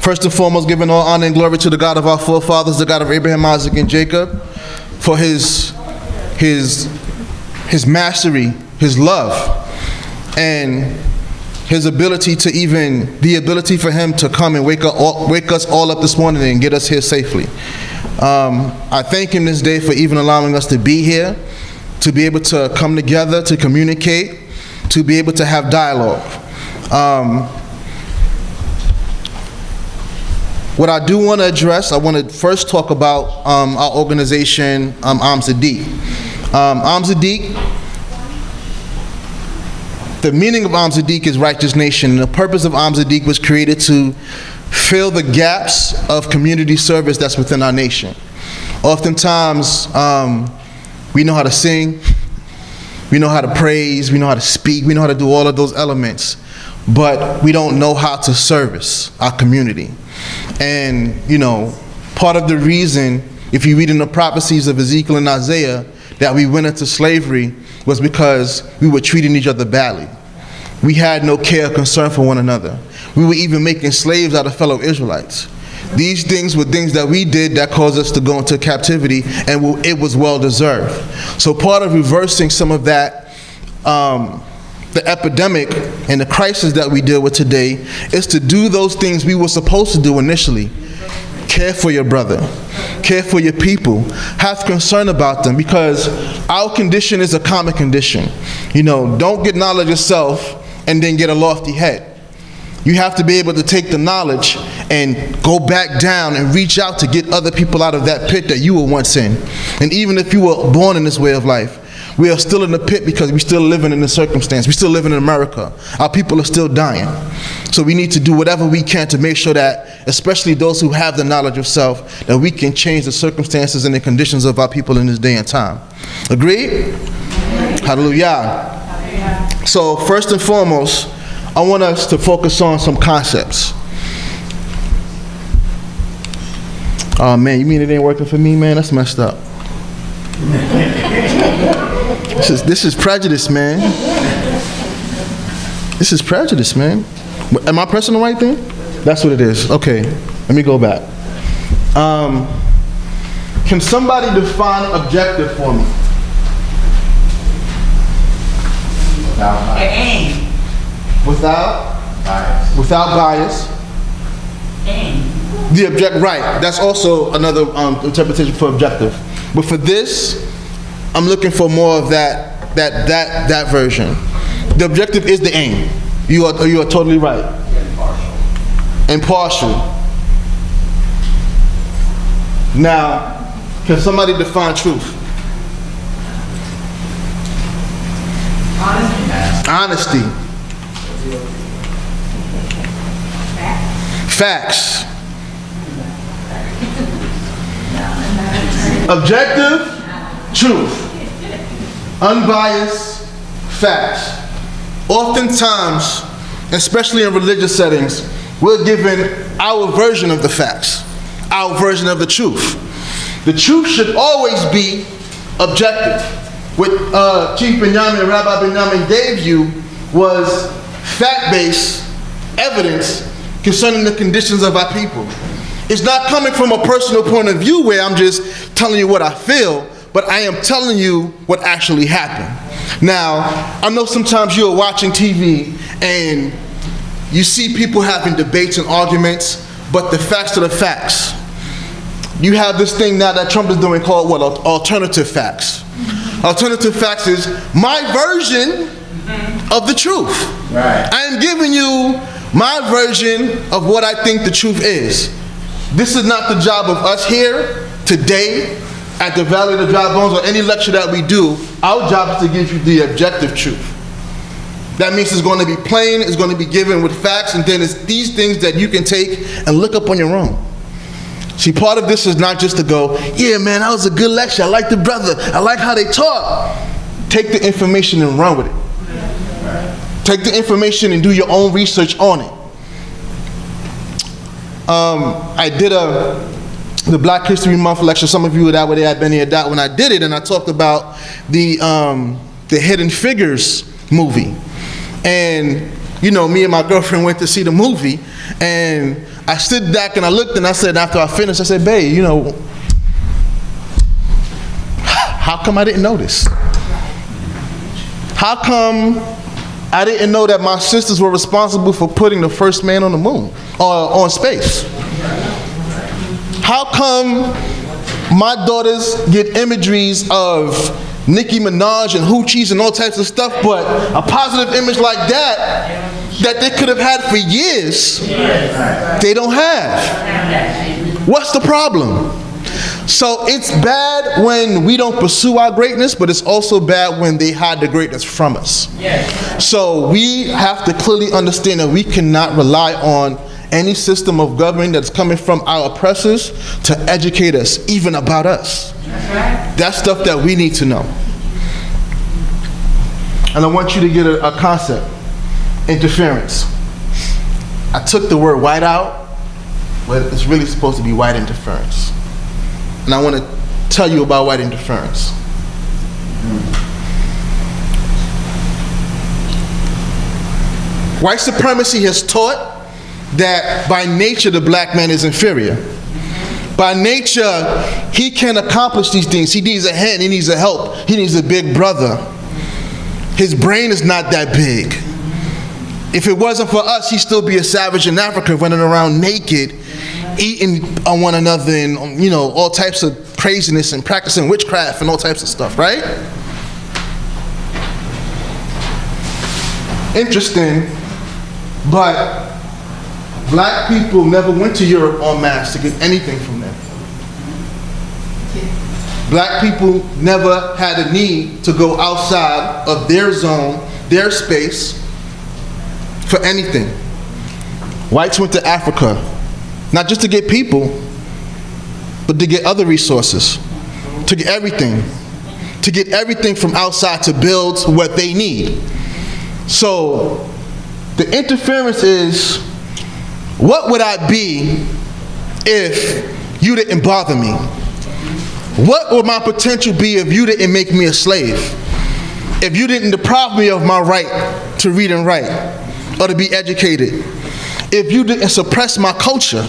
First and foremost, giving all honor and glory to the God of our forefathers, the God of Abraham, Isaac, and Jacob, for his mastery, his love, and his ability to the ability for him to come and wake us all up this morning and get us here safely. I thank him this day for even allowing us to be here, to be able to come together, to communicate, to be able to have dialogue. What I do want to address, I want to first talk about our organization, d.c.b. d.c.b, the meaning of d.c.b is righteous nation, and the purpose of d.c.b was created to fill the gaps of community service that's within our nation. Oftentimes, we know how to sing, we know how to praise, we know how to speak, we know how to do all of those elements, but we don't know how to service our community. And, part of the reason, if you read in the prophecies of Ezekiel and Isaiah, that we went into slavery was because we were treating each other badly. We had no care or concern for one another. We were even making slaves out of fellow Israelites. These things were things that we did that caused us to go into captivity, and it was well deserved. So part of reversing some of that, the epidemic and the crisis that we deal with today, is to do those things we were supposed to do initially. Care for your brother, care for your people, have concern about them, because our condition is a common condition. Don't get knowledge yourself and then get a lofty head. You have to be able to take the knowledge and go back down and reach out to get other people out of that pit that you were once in. And even if you were born in this way of life, we are still in the pit because we're still living in the circumstance. We're still living in America. Our people are still dying. So we need to do whatever we can to make sure that, especially those who have the knowledge of self, that we can change the circumstances and the conditions of our people in this day and time. Agreed? Hallelujah. So first and foremost, I want us to focus on some concepts. Oh man, you mean it ain't working for me, man? That's messed up. This is prejudice, man. This is prejudice, man. Am I pressing the right thing? That's what it is. Okay, let me go back. Can somebody define objective for me? Aim. Without Bias. Without bias. Aim. The object, right. That's also another interpretation for objective. But for this, I'm looking for more of that version. The objective is the aim. You are totally right. Impartial. Now, can somebody define truth? Honesty. Facts. Objective, truth. Unbiased, facts. Oftentimes, especially in religious settings, we're given our version of the facts, our version of the truth. The truth should always be objective. What Chief Benjamin and Rabbi Benjamin gave you was fact-based evidence concerning the conditions of our people. It's not coming from a personal point of view where I'm just telling you what I feel, but I am telling you what actually happened. Now, I know sometimes you're watching TV and you see people having debates and arguments, but the facts are the facts. You have this thing now that Trump is doing called what? Alternative facts. Alternative facts is my version of the truth. Right. I am giving you my version of what I think the truth is. This is not the job of us here today at the Valley of the Dry Bones or any lecture that we do. Our job is to give you the objective truth. That means it's going to be plain, it's going to be given with facts, and then it's these things that you can take and look up on your own. See, part of this is not just to go, yeah man, that was a good lecture, I like the brother, I like how they taught. Take the information and run with it. Take the information and do your own research on it. I did the Black History Month lecture. Some of you that were there, I've been here that when I did it, and I talked about the Hidden Figures movie. And me and my girlfriend went to see the movie, and I stood back and I looked and I said, after I finished, I said, babe, you know, how come I didn't notice? How come I didn't know that my sisters were responsible for putting the first man on the moon, or on space? How come my daughters get imageries of Nicki Minaj and hoochies and all types of stuff, but a positive image like that they could have had for years, they don't have? What's the problem? So it's bad when we don't pursue our greatness, but it's also bad when they hide the greatness from us. So we have to clearly understand that we cannot rely on any system of government that's coming from our oppressors to educate us, even about us. That's stuff that we need to know. And I want you to get a concept: interference. I took the word white out, but it's really supposed to be white interference. And I want to tell you about white interference. White supremacy has taught that by nature the black man is inferior. By nature, he can't accomplish these things. He needs a hand, he needs a help, he needs a big brother. His brain is not that big. If it wasn't for us, he'd still be a savage in Africa running around naked, eating on one another, and you know, all types of craziness and practicing witchcraft and all types of stuff, right? Interesting, but black people never went to Europe en masse to get anything from them. Black people never had a need to go outside of their zone, their space, for anything. Whites went to Africa, not just to get people, but to get other resources, to get everything from outside to build what they need. So the interference is, what would I be if you didn't bother me? What would my potential be if you didn't make me a slave? If you didn't deprive me of my right to read and write or to be educated? If you didn't suppress my culture,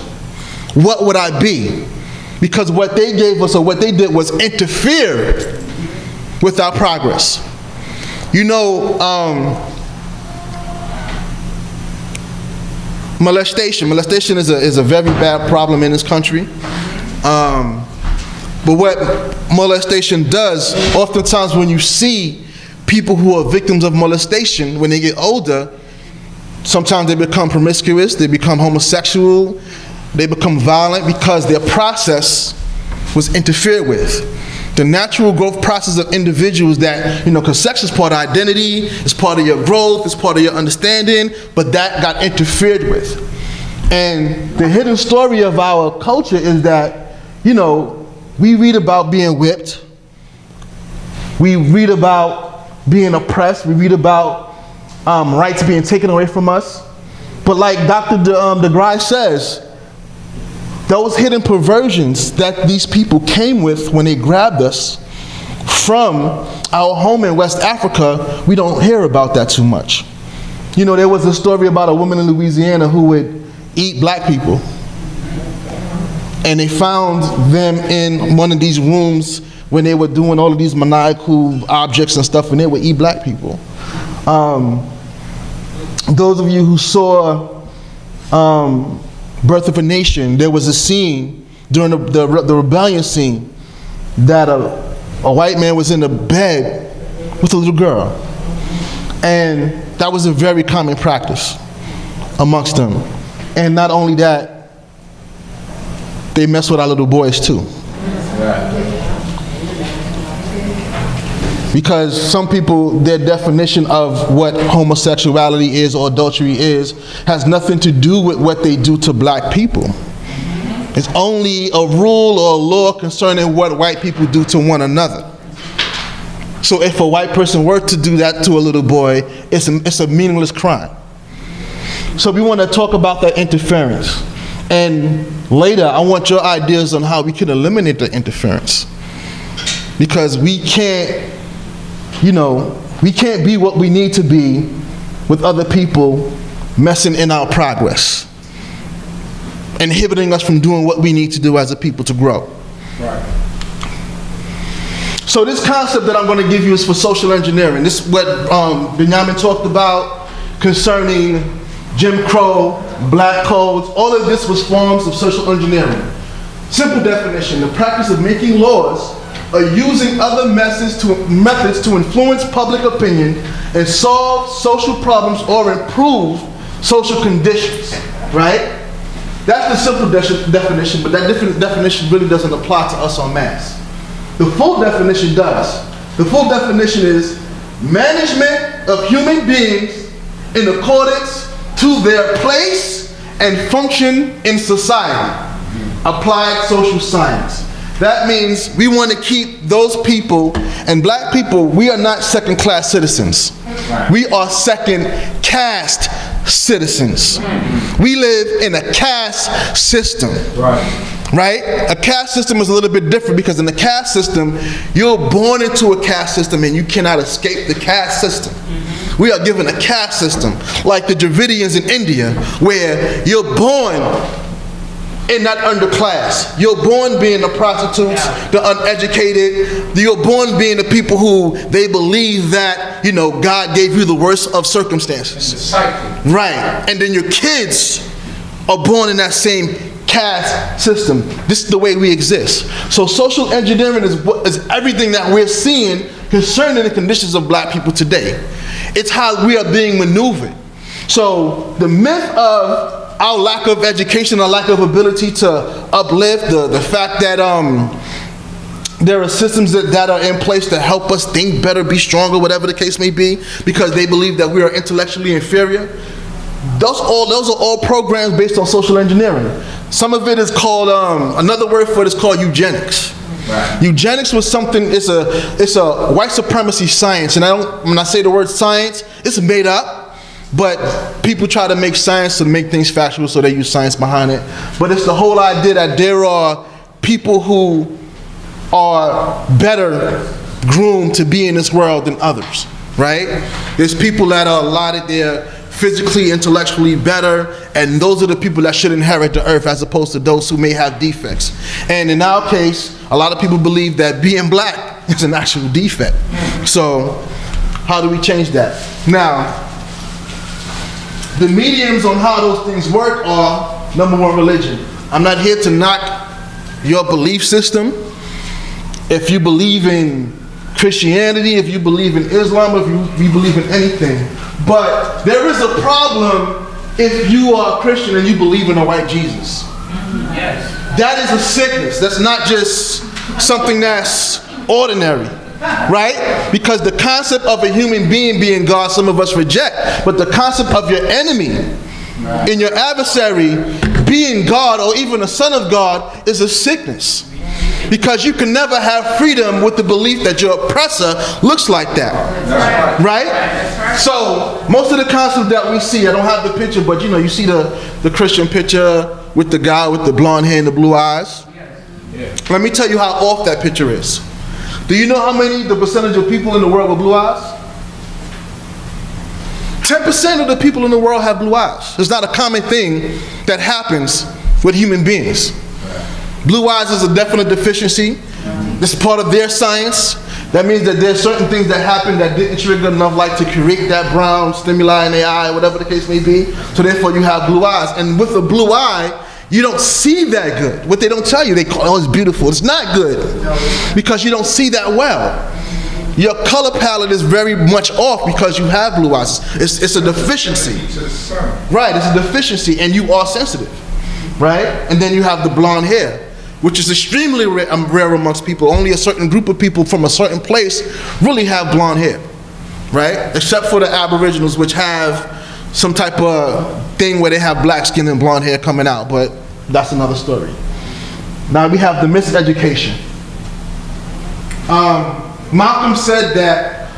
what would I be? Because what they gave us, or what they did, was interfere with our progress. You know, molestation is a very bad problem in this country. But what molestation does, oftentimes when you see people who are victims of molestation, when they get older, sometimes they become promiscuous, they become homosexual, they become violent because their process was interfered with. The natural growth process of individuals that, you know, because sex is part of identity, it's part of your growth, it's part of your understanding, but that got interfered with. And the hidden story of our culture is that, you know, we read about being whipped, we read about being oppressed, we read about rights being taken away from us. But like Dr. DeGrasse says, those hidden perversions that these people came with when they grabbed us from our home in West Africa, we don't hear about that too much. You know, there was a story about a woman in Louisiana who would eat black people. And they found them in one of these rooms when they were doing all of these maniacal objects and stuff, and they would eat black people. Those of you who saw Birth of a Nation, there was a scene during the rebellion scene that a white man was in the bed with a little girl. And that was a very common practice amongst them. And not only that, they mess with our little boys too. Because some people, their definition of what homosexuality is or adultery is has nothing to do with what they do to black people. It's only a rule or a law concerning what white people do to one another. So if a white person were to do that to a little boy, it's a meaningless crime. So we want to talk about that interference. And later, I want your ideas on how we can eliminate the interference. Because we can't, you know, we can't be what we need to be with other people messing in our progress. inhibiting us from doing what we need to do as a people to grow. Right. So this concept that I'm going to give you is for social engineering. This is what Benjamin talked about concerning Jim Crow, black codes. All of this was forms of social engineering. Simple definition: the practice of making laws or using other methods to influence public opinion and solve social problems or improve social conditions, right? That's the simple definition, but that different definition really doesn't apply to us en masse. The full definition does. The full definition is management of human beings in accordance to their place and function in society. Applied social science. That means we want to keep those people, and black people, we are not second-class citizens. We are second-caste citizens. We live in a caste system. Right? A caste system is a little bit different because in the caste system, you're born into a caste system and you cannot escape the caste system. We are given a caste system, like the Dravidians in India, where you're born in that underclass. You're born being the prostitutes, the uneducated. You're born being the people who they believe that, God gave you the worst of circumstances. Right. And then your kids are born in that same caste system. This is the way we exist. So social engineering is everything that we're seeing concerning the conditions of black people today. It's how we are being maneuvered. So the myth of our lack of education, our lack of ability to uplift, the fact that there are systems that are in place to help us think better, be stronger, whatever the case may be, because they believe that we are intellectually inferior. Those are all programs based on social engineering. Some of it is called, another word for it is called eugenics. Right. Eugenics was something, it's a white supremacy science, and when I say the word science, it's made up. But people try to make science to make things factual, so they use science behind it. But it's the whole idea that there are people who are better groomed to be in this world than others, right? There's people that are allotted there physically, intellectually better, and those are the people that should inherit the earth as opposed to those who may have defects. And in our case, a lot of people believe that being black is an actual defect. So how do we change that? Now, the mediums on how those things work are, number one, religion. I'm not here to knock your belief system. If you believe in Christianity, if you believe in Islam, if you believe in anything. But there is a problem if you are a Christian and you believe in a white Jesus. Yes. That is a sickness. That's not just something that's ordinary. Right? Because the concept of a human being God, some of us reject. But the concept of your enemy and your adversary being God or even a son of God is a sickness. Because you can never have freedom with the belief that your oppressor looks like that. Right? So most of the concepts that we see, I don't have the picture, but you see the Christian picture with the guy with the blonde hair and the blue eyes. Let me tell you how off that picture is. Do you know the percentage of people in the world with blue eyes? 10% of the people in the world have blue eyes. It's not a common thing that happens with human beings. Blue eyes is a definite deficiency. This is part of their science. That means that there's certain things that happen that didn't trigger enough light to create that brown stimuli in their eye, whatever the case may be. So therefore you have blue eyes. And with a blue eye, you don't see that good. What they don't tell you, they call it's beautiful. It's not good because you don't see that well. Your color palette is very much off because you have blue eyes. It's a deficiency. Right, it's a deficiency and you are sensitive. Right? And then you have the blonde hair, which is extremely rare amongst people. Only a certain group of people from a certain place really have blonde hair. Right? Except for the Aboriginals, which have some type of thing where they have black skin and blonde hair coming out, but that's another story. Now we have the miseducation. Malcolm said that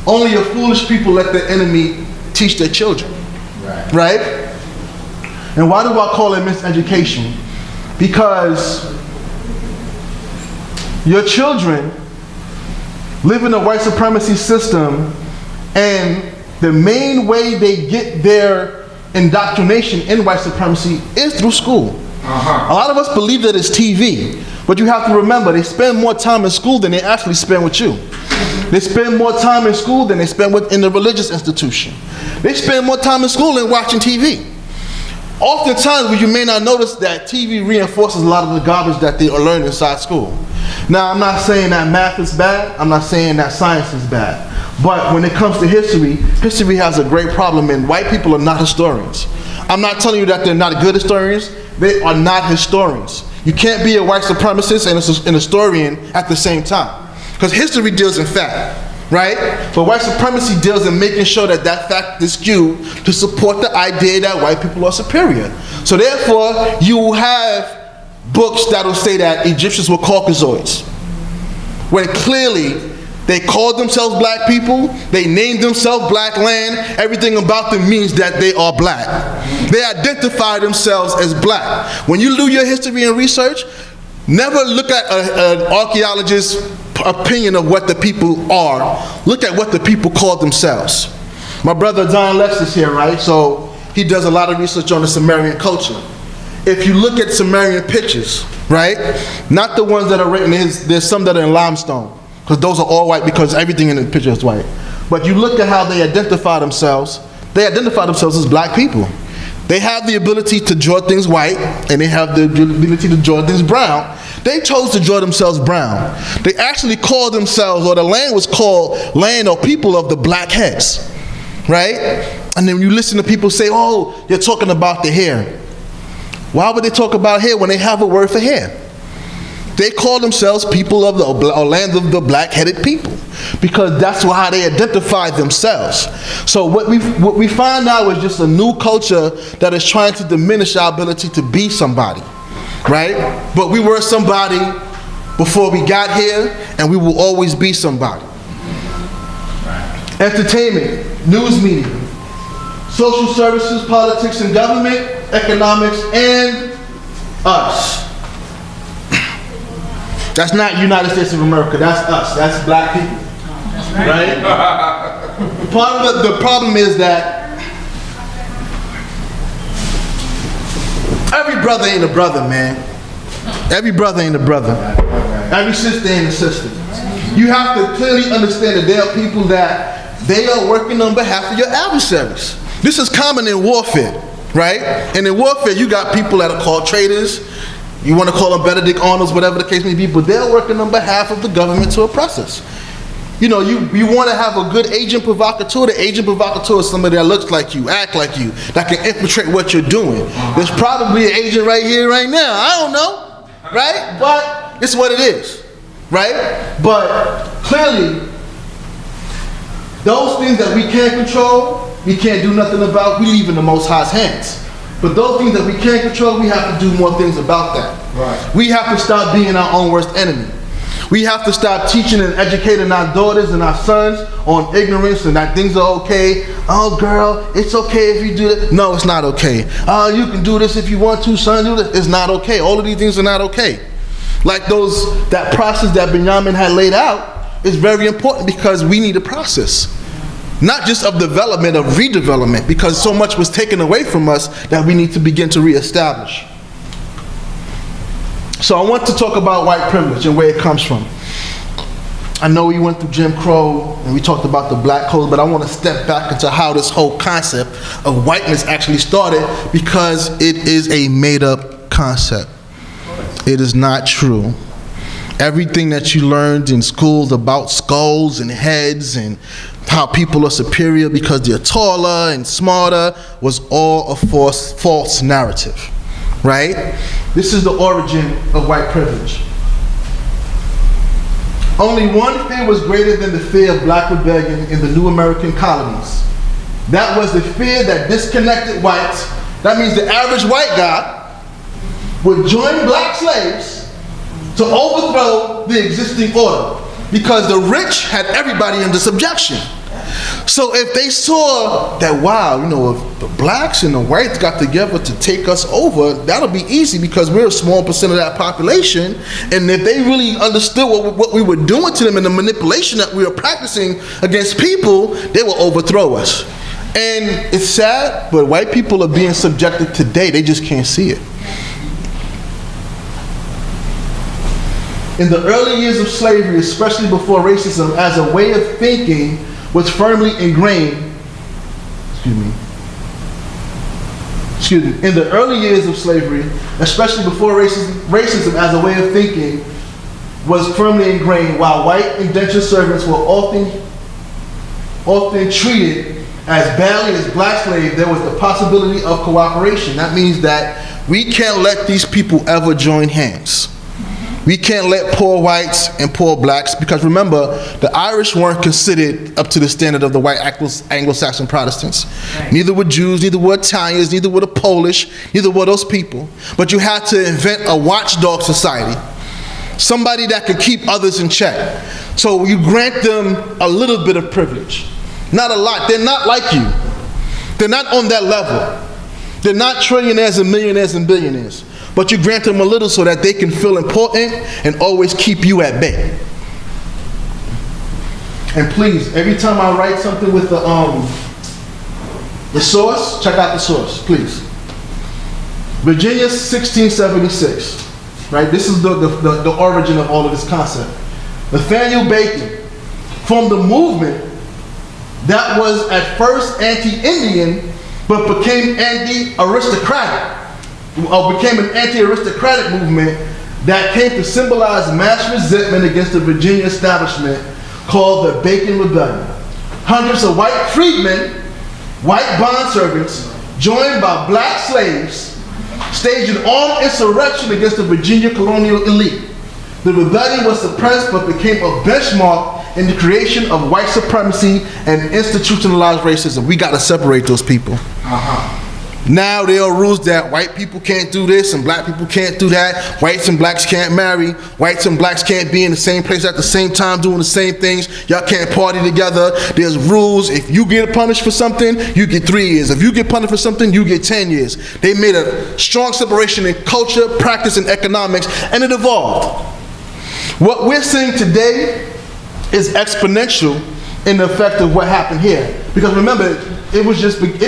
only a foolish people let the enemy teach their children. Right? And why do I call it miseducation? Because your children live in a white supremacy system, and the main way they get their indoctrination in white supremacy is through school. A lot of us believe that it's TV, but you have to remember they spend more time in school than they actually spend with you. They spend more time in school than they spend in the religious institution. They spend more time in school than watching TV. Oftentimes, you may not notice that TV reinforces a lot of the garbage that they are learning inside school. Now, I'm not saying that math is bad. I'm not saying that science is bad. But when it comes to history, history has a great problem, and white people are not historians. I'm not telling you that they're not good historians. They are not historians. You can't be a white supremacist and an historian at the same time. Because history deals in fact, right? But white supremacy deals in making sure that that fact is skewed to support the idea that white people are superior. So therefore, you have books that will say that Egyptians were Caucasoids, when clearly they called themselves black people, they named themselves black land, everything about them means that they are black. They identify themselves as black. When you do your history and research, never look at an archaeologist's opinion of what the people are. Look at what the people call themselves. My brother Don Lex is here, right? So he does a lot of research on the Sumerian culture. If you look at Sumerian pictures, right? Not the ones that are written, there's some that are in limestone, because those are all white because everything in the picture is white. But you look at how they identify themselves as black people. They have the ability to draw things white, and they have the ability to draw things brown. They chose to draw themselves brown. They actually called themselves, or the land was called land or people of the black heads, right? And then you listen to people say, oh, you're talking about the hair. Why would they talk about hair when they have a word for hair? They call themselves people of the or land of the black-headed people, because that's how they identify themselves. So what we find now is just a new culture that is trying to diminish our ability to be somebody, right? But we were somebody before we got here, and we will always be somebody. Entertainment, news media, social services, politics and government, economics, and us. That's not United States of America, that's us, that's black people, right? Part of the problem is that every brother ain't a brother, man. Every brother ain't a brother. Every sister ain't a sister. You have to clearly understand that there are people that they are working on behalf of your adversaries. This is common in warfare, right? And in warfare, you got people that are called traitors. You want to call them Benedict Arnolds, whatever the case may be, but they're working on behalf of the government to oppress us. You know, you want to have a good agent provocateur. The agent provocateur is somebody that looks like you, act like you, that can infiltrate what you're doing. There's probably an agent right here, right now. I don't know, right? But it's what it is, right? But clearly, those things that we can't control, we can't do nothing about, we leave in the Most High's hands. But those things that we can't control, we have to do more things about that. Right. We have to stop being our own worst enemy. We have to stop teaching and educating our daughters and our sons on ignorance and that things are okay. Oh, girl, it's okay if you do that. No, it's not okay. Oh, you can do this if you want to, son. Do this. It's not okay. All of these things are not okay. Like that process that Benjamin had laid out is very important, because we need a process. Not just of development, of redevelopment, because so much was taken away from us that we need to begin to reestablish. So I want to talk about white privilege and where it comes from. I know we went through Jim Crow and we talked about the black code, but I want to step back into how this whole concept of whiteness actually started, because it is a made-up concept. It is not true. Everything that you learned in schools about skulls and heads and how people are superior because they're taller and smarter was all a false narrative, right? This is the origin of white privilege. Only one fear was greater than the fear of black rebellion in the new American colonies. That was the fear that disconnected whites, that means the average white guy, would join black slaves to overthrow the existing order, because the rich had everybody under subjection. So if they saw that, wow, you know, if the blacks and the whites got together to take us over, that'll be easy because we're a small percent of that population. And if they really understood what we were doing to them and the manipulation that we were practicing against people, they will overthrow us. And it's sad, but white people are being subjected today. They just can't see it. In the early years of slavery, especially before racism as a way of thinking was firmly ingrained, in the early years of slavery, especially before racism as a way of thinking was firmly ingrained, while white indentured servants were often treated as badly as black slaves, there was the possibility of cooperation. That means that we can't let these people ever join hands. We can't let poor whites and poor blacks, because remember, the Irish weren't considered up to the standard of the white Anglo-Saxon Protestants. Right. Neither were Jews, neither were Italians, neither were the Polish, neither were those people. But you had to invent a watchdog society, somebody that could keep others in check. So you grant them a little bit of privilege. Not a lot. They're not like you. They're not on that level. They're not trillionaires and millionaires and billionaires. But you grant them a little so that they can feel important and always keep you at bay. And please, every time I write something with the source, check out the source, please. Virginia 1676, right? This is the origin of all of this concept. Nathaniel Bacon formed a movement that was at first anti-Indian, but became anti-aristocratic. Became an anti-aristocratic movement that came to symbolize mass resentment against the Virginia establishment called the Bacon Rebellion. Hundreds of white freedmen, white bondservants, joined by black slaves, staged an armed insurrection against the Virginia colonial elite. The rebellion was suppressed but became a benchmark in the creation of white supremacy and institutionalized racism. We got to separate those people. Now there are rules that white people can't do this and black people can't do that. Whites and blacks can't marry. Whites and blacks can't be in the same place at the same time doing the same things. Y'all can't party together. There's rules. If you get punished for something, you get 3 years. If you get punished for something, you get 10 years. They made a strong separation in culture, practice, and economics, and it evolved. What we're seeing today is exponential in the effect of what happened here. Because remember, it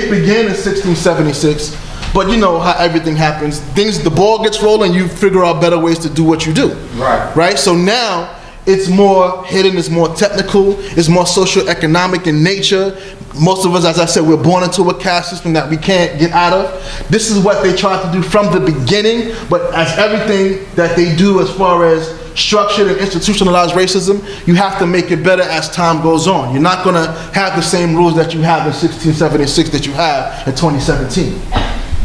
began in 1676, but you know how everything happens. The ball gets rolling, you figure out better ways to do what you do. Right? So now, it's more hidden, it's more technical, it's more socio-economic in nature. Most of us, as I said, we're born into a caste system that we can't get out of. This is what they tried to do from the beginning, but as everything that they do as far as structured and institutionalized racism, you have to make it better as time goes on. You're not going to have the same rules that you have in 1676 that you have in 2017.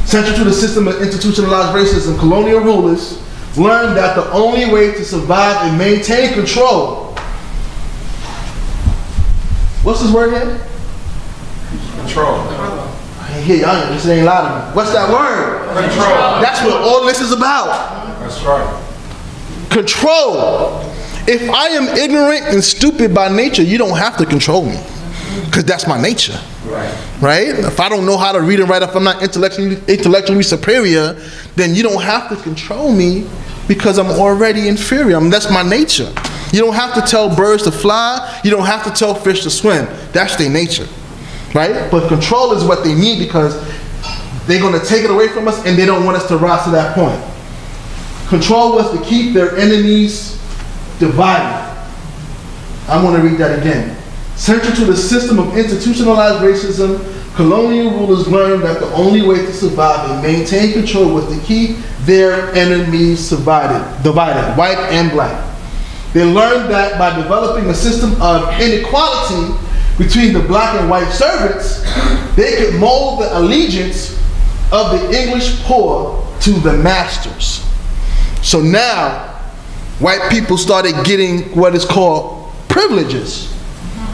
Central to the system of institutionalized racism, colonial rulers learned that the only way to survive and maintain control, what's this word here? Control. I hear y'all, this ain't loud enough. What's that word? Control. That's what all this is about. That's right. Control. If I am ignorant and stupid by nature, you don't have to control me, because that's my nature. Right? If I don't know how to read and write, if I'm not intellectually superior, then you don't have to control me because I'm already inferior. That's my nature. You don't have to tell birds to fly. You don't have to tell fish to swim. That's their nature. Right? But control is what they need, because they're going to take it away from us and they don't want us to rise to that point. Control was to keep their enemies divided. I want to read that again. Central to the system of institutionalized racism, colonial rulers learned that the only way to survive and maintain control was to keep their enemies divided, white and black. They learned that by developing a system of inequality between the black and white servants, they could mold the allegiance of the English poor to the masters. So now, white people started getting what is called privileges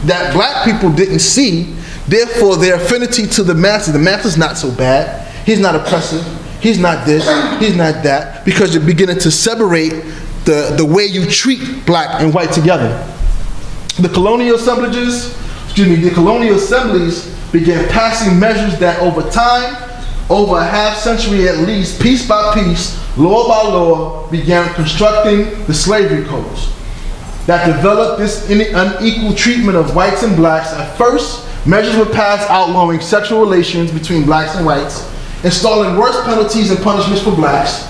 that black people didn't see. Therefore, their affinity to the master's not so bad. He's not oppressive. He's not this. He's not that. Because you're beginning to separate the way you treat black and white together. The colonial assemblies began passing measures that over time, over a half century at least, piece by piece, law by law, began constructing the slavery codes that developed this unequal treatment of whites and blacks. At first, measures were passed outlawing sexual relations between blacks and whites, installing worse penalties and punishments for blacks,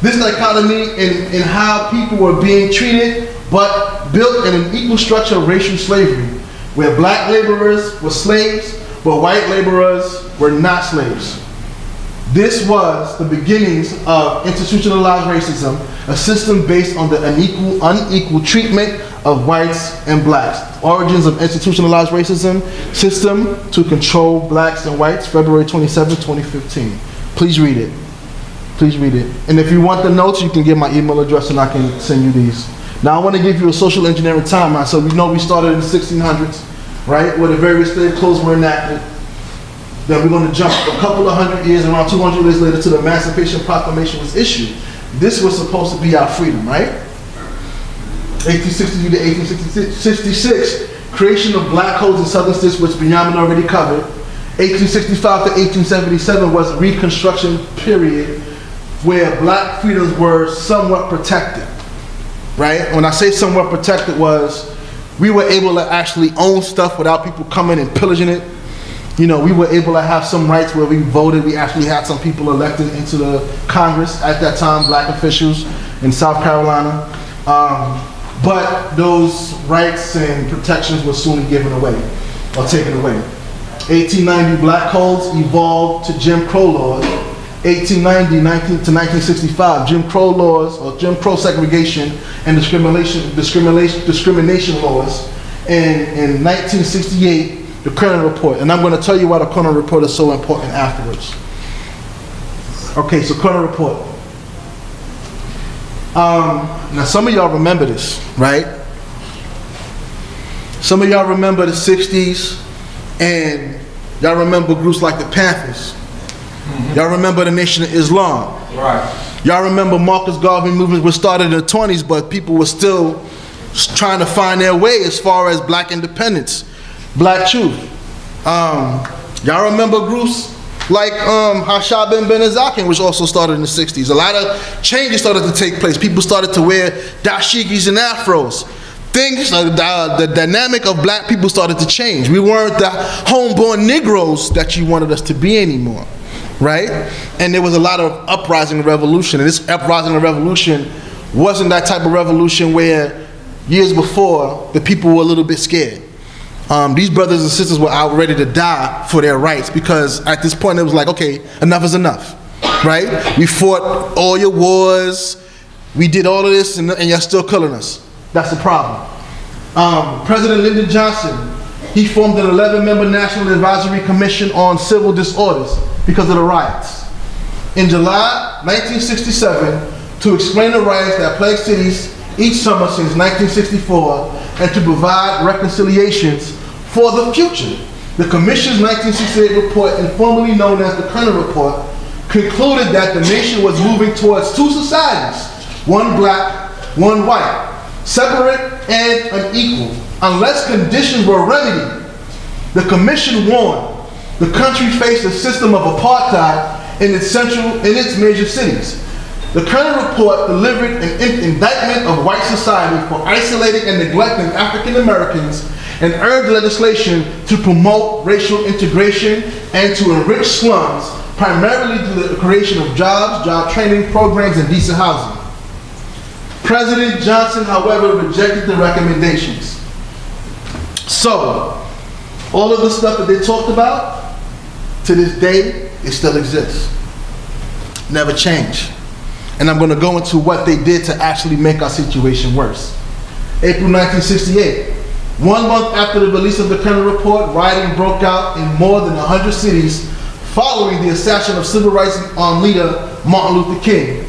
This dichotomy in how people were being treated, but built in an equal structure of racial slavery, where black laborers were slaves, but white laborers were not slaves. This was the beginnings of institutionalized racism, a system based on the unequal treatment of whites and blacks. Origins of institutionalized racism, system to control blacks and whites, February 27, 2015. Please read it. Please read it. And if you want the notes, you can get my email address and I can send you these. Now I want to give you a social engineering timeline. So we know we started in the 1600s, right, where the various slave codes were enacted. Then we're going to jump a couple of hundred years, around 200 years later, to the Emancipation Proclamation was issued. This was supposed to be our freedom, right? 1863 to 1866, creation of black codes in southern states, which Benjamin already covered. 1865 to 1877 was a Reconstruction period where black freedoms were somewhat protected, right? When I say somewhat protected was, we were able to actually own stuff without people coming and pillaging it. You know, we were able to have some rights where we voted. We actually had some people elected into the Congress at that time, black officials in South Carolina. But those rights and protections were soon given away or taken away. 1890, black codes evolved to Jim Crow laws. 1890 to 1965, Jim Crow laws, or Jim Crow segregation and discrimination laws. And in 1968, the Kerner Report. And I'm going to tell you why the Kerner Report is so important afterwards. Okay, so Kerner Report. Now some of y'all remember this, right? Some of y'all remember the 60s, and y'all remember groups like the Panthers. Y'all remember the Nation of Islam. Right. Y'all remember Marcus Garvey movements were started in the 20s, but people were still trying to find their way as far as black independence, black truth. Y'all remember groups like Naphtali Ben Dan, which also started in the 60s. A lot of changes started to take place. People started to wear dashikis and afros. Things, the dynamic of black people started to change. We weren't the homeborn Negroes that you wanted us to be anymore, right? And there was a lot of uprising and revolution. And this uprising and revolution wasn't that type of revolution where years before the people were a little bit scared. These brothers and sisters were out ready to die for their rights, because at this point it was like, okay, enough is enough, right? We fought all your wars, we did all of this, and you're still killing us. That's the problem. President Lyndon Johnson, he formed an 11-member National Advisory Commission on Civil Disorders because of the riots. In July 1967, to explain the riots that plagued cities each summer since 1964, and to provide reconciliations for the future, the Commission's 1968 report, informally known as the Kerner Report, concluded that the nation was moving towards two societies, one black, one white, separate and unequal, unless conditions were remedied. The Commission warned the country faced a system of apartheid in its major cities. The Kerner Report delivered an indictment of white society for isolating and neglecting African Americans, and urged legislation to promote racial integration and to enrich slums, primarily through the creation of jobs, job training programs, and decent housing. President Johnson, however, rejected the recommendations. So, all of the stuff that they talked about, to this day, it still exists. Never changed. And I'm going to go into what they did to actually make our situation worse. April 1968, 1 month after the release of the Kerner Report, rioting broke out in more than 100 cities following the assassination of civil rights leader Martin Luther King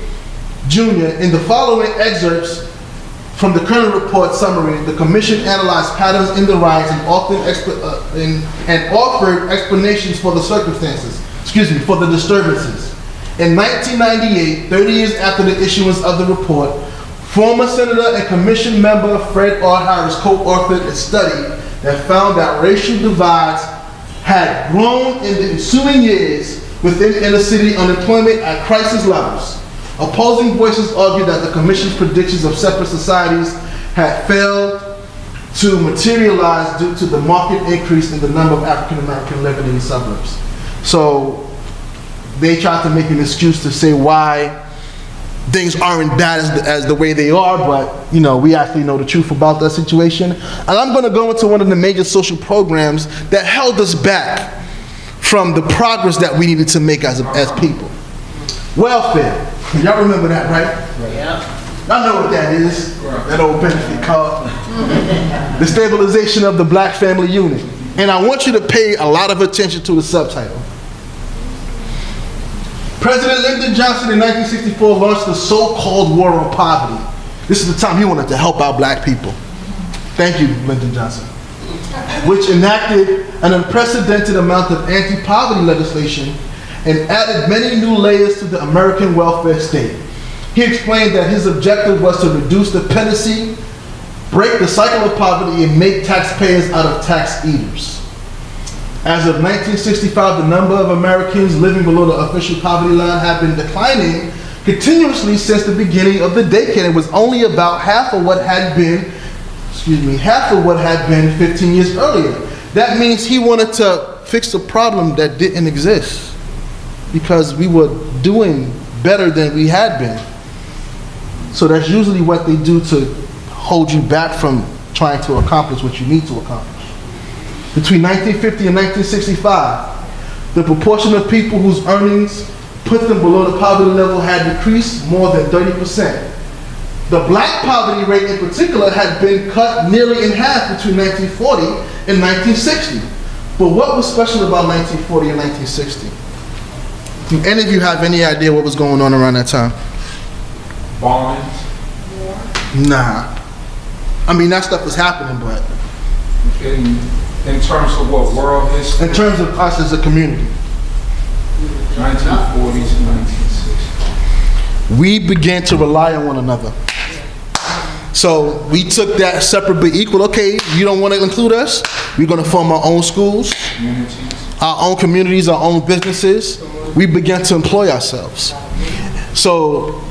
Jr. In the following excerpts from the Kerner Report summary, the Commission analyzed patterns in the riots and offered explanations for the for the disturbances. In 1998, 30 years after the issuance of the report, former Senator and Commission member Fred R. Harris co-authored a study that found that racial divides had grown in the ensuing years within inner city unemployment at crisis levels. Opposing voices argued that the Commission's predictions of separate societies had failed to materialize due to the marked increase in the number of African Americans living in the suburbs. So they tried to make an excuse to say why things aren't bad as the way they are, but we actually know the truth about that situation. And I'm going to go into one of the major social programs that held us back from the progress that we needed to make as people. Welfare. Y'all remember that, right? Yeah. Y'all know what that is. That old benefit card. The stabilization of the black family unit. And I want you to pay a lot of attention to the subtitle. President Lyndon Johnson in 1964 launched the so-called war on poverty. This is the time he wanted to help out black people. Thank you, Lyndon Johnson. Which enacted an unprecedented amount of anti-poverty legislation and added many new layers to the American welfare state. He explained that his objective was to reduce dependency, break the cycle of poverty, and make taxpayers out of tax eaters. As of 1965, the number of Americans living below the official poverty line had been declining continuously since the beginning of the decade. It was only about half of what had been 15 years earlier. That means he wanted to fix a problem that didn't exist because we were doing better than we had been. So that's usually what they do to hold you back from trying to accomplish what you need to accomplish. Between 1950 and 1965, the proportion of people whose earnings put them below the poverty level had decreased more than 30%. The black poverty rate in particular had been cut nearly in half between 1940 and 1960. But what was special about 1940 and 1960? Do any of you have any idea what was going on around that time? Bombings. Nah. I mean, that stuff was happening, but In terms of what, world history? in terms of us as a community, 1940s and 1960s. we began to rely on one another. So we took that separate but equal. Okay, you don't want to include us? We're going to form our own schools, our own communities, our own businesses. We began to employ ourselves. So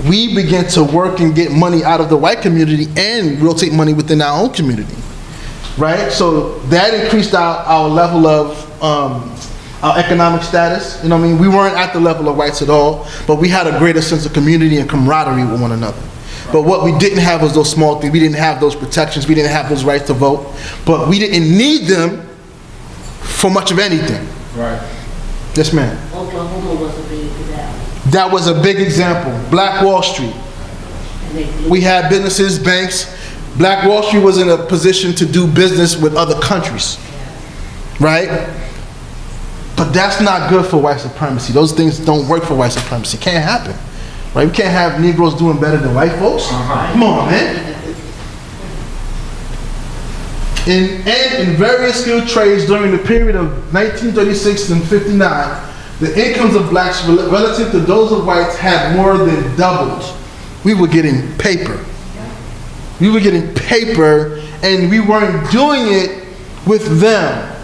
we began to work and get money out of the white community and rotate money within our own community. Right? So that increased our level of our economic status. You know what I mean? We weren't at the level of whites at all, but we had a greater sense of community and camaraderie with one another. But what we didn't have was those small things. We didn't have those protections. We didn't have those rights to vote. But we didn't need them for much of anything. Right. Yes, ma'am. Oklahoma was a big example. That was a big example. Black Wall Street. We had businesses, banks. Black Wall Street was in a position to do business with other countries. Right? But that's not good for white supremacy. Those things don't work for white supremacy. Can't happen. Right? We can't have Negroes doing better than white folks. Come on, man. In various skilled trades during the period of 1936 and 59, the incomes of blacks relative to those of whites had more than doubled. We were getting paper. We were getting paper, and we weren't doing it with them.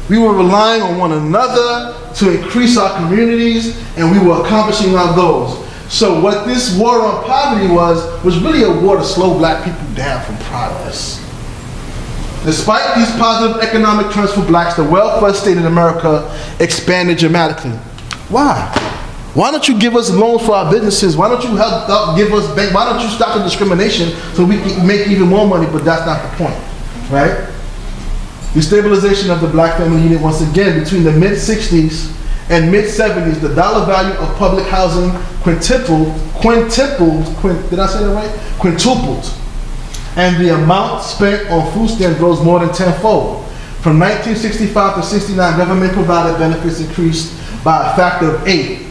We were relying on one another to increase our communities, and we were accomplishing our goals. So what this war on poverty was really a war to slow black people down from progress. Despite these positive economic trends for blacks, the welfare state in America expanded dramatically. Why? Why don't you give us loans for our businesses? Why don't you help give us bank? Why don't you stop the discrimination so we can make even more money? But that's not the point, right? The stabilization of the black family unit, once again, between the mid-60s and mid-70s, the dollar value of public housing quintupled, did I say that right? Quintupled. And the amount spent on food stamps rose more than tenfold. From 1965 to 69, government provided benefits increased by a factor of 8.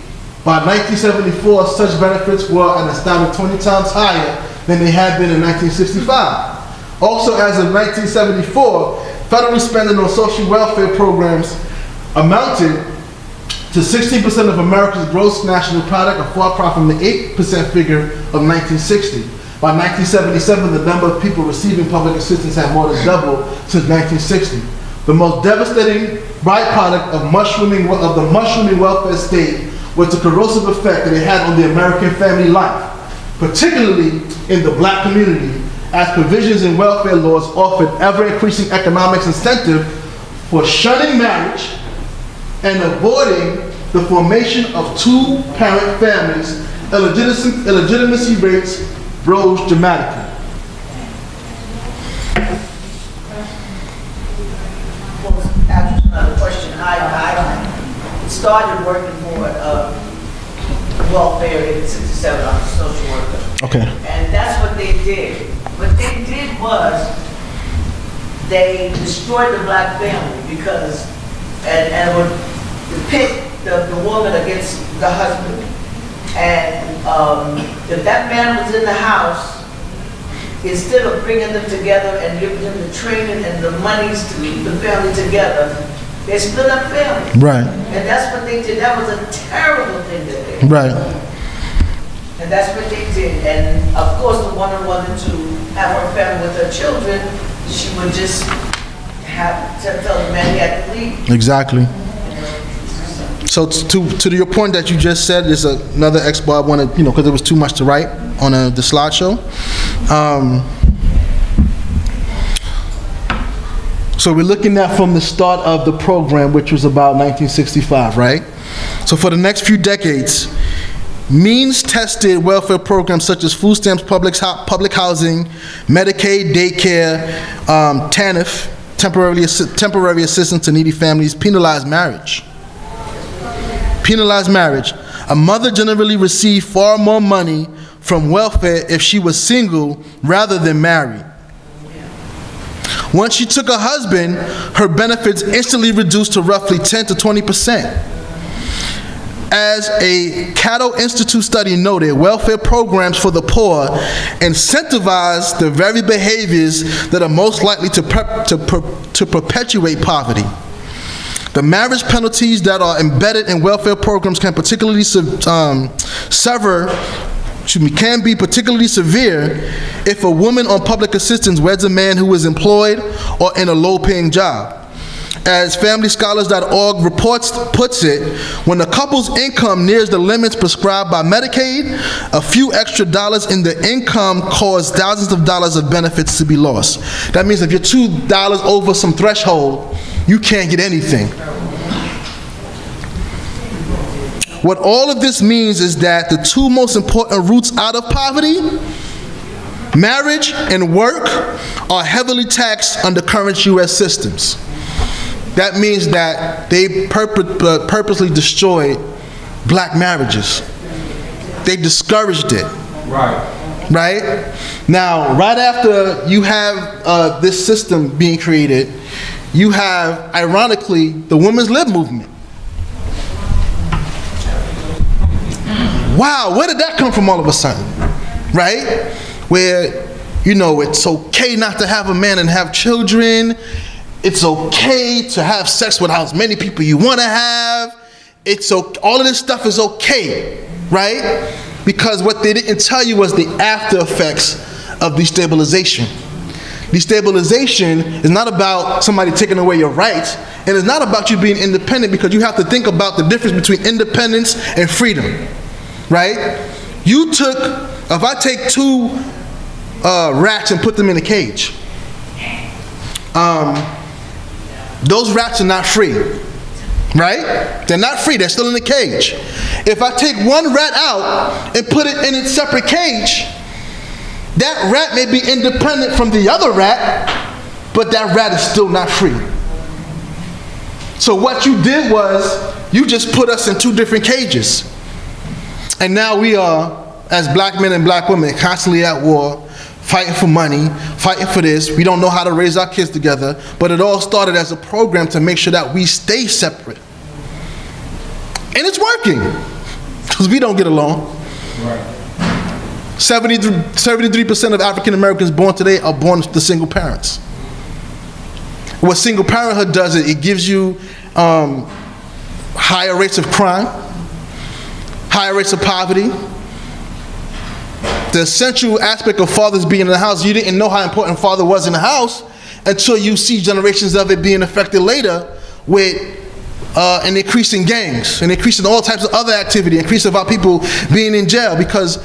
By 1974, such benefits were an astounding 20 times higher than they had been in 1965. Also, as of 1974, federal spending on social welfare programs amounted to 16% of America's gross national product, a far cry from the 8% figure of 1960. By 1977, the number of people receiving public assistance had more than doubled since 1960. The most devastating byproduct of the mushrooming welfare state was the corrosive effect that it had on the American family life, particularly in the black community, as provisions in welfare laws offered ever-increasing economic incentive for shunning marriage and avoiding the formation of two-parent families illegitimacy rates rose dramatically. Well, after another question, I started working for welfare in '67. I was a social worker. Okay. And that's what they did. What they did was they destroyed the black family because, and would pit the woman against the husband. And if that man was in the house, instead of bringing them together and giving them the training and the monies to keep the family together, they split up family. Right. And that's what they did. That was a terrible thing that they did. Right. And that's what they did. And of course, the woman wanted to have her family with her children. She would just have to tell the man he had to leave. Exactly. So to your point that you just said, there's another expo I wanted, because there was too much to write on the slideshow. So we're looking at from the start of the program, which was about 1965, right? So for the next few decades, means-tested welfare programs such as food stamps, public housing, Medicaid, daycare, TANF, temporary assistance to needy families, penalized marriage. Penalized marriage. A mother generally received far more money from welfare if she was single rather than married. Once she took a husband, her benefits instantly reduced to roughly 10 to 20%. As a Cato Institute study noted, welfare programs for the poor incentivize the very behaviors that are most likely to perpetuate poverty. The marriage penalties that are embedded in welfare programs can be particularly severe if a woman on public assistance weds a man who is employed or in a low-paying job. As FamilyScholars.org puts it, when a couple's income nears the limits prescribed by Medicaid, a few extra dollars in the income cause thousands of dollars of benefits to be lost. That means if you're $2 over some threshold, you can't get anything. What all of this means is that the two most important routes out of poverty, marriage and work, are heavily taxed under current U.S. systems. That means that they purposely destroyed black marriages. They discouraged it. Right. Right? Now, right after you have this system being created, you have, ironically, the women's lib movement. Wow, where did that come from all of a sudden? Right? Where, it's okay not to have a man and have children. It's okay to have sex with as many people you want to have. All of this stuff is okay, right? Because what they didn't tell you was the after effects of destabilization. Destabilization is not about somebody taking away your rights, and it's not about you being independent, because you have to think about the difference between independence and freedom, right? If I take two rats and put them in a cage, those rats are not free, right? They're not free, they're still in the cage. If I take one rat out and put it in its separate cage, that rat may be independent from the other rat, but that rat is still not free. So what you did was, you just put us in two different cages. And now we are, as black men and black women, constantly at war, fighting for money, fighting for this. We don't know how to raise our kids together, but it all started as a program to make sure that we stay separate. And it's working, because we don't get along. Right. 73% of African Americans born today are born to single parents. What single parenthood does is it gives you higher rates of crime, higher rates of poverty. The essential aspect of fathers being in the house, you didn't know how important father was in the house until you see generations of it being affected later with an increase in gangs, an increase in all types of other activity, increase about people being in jail, because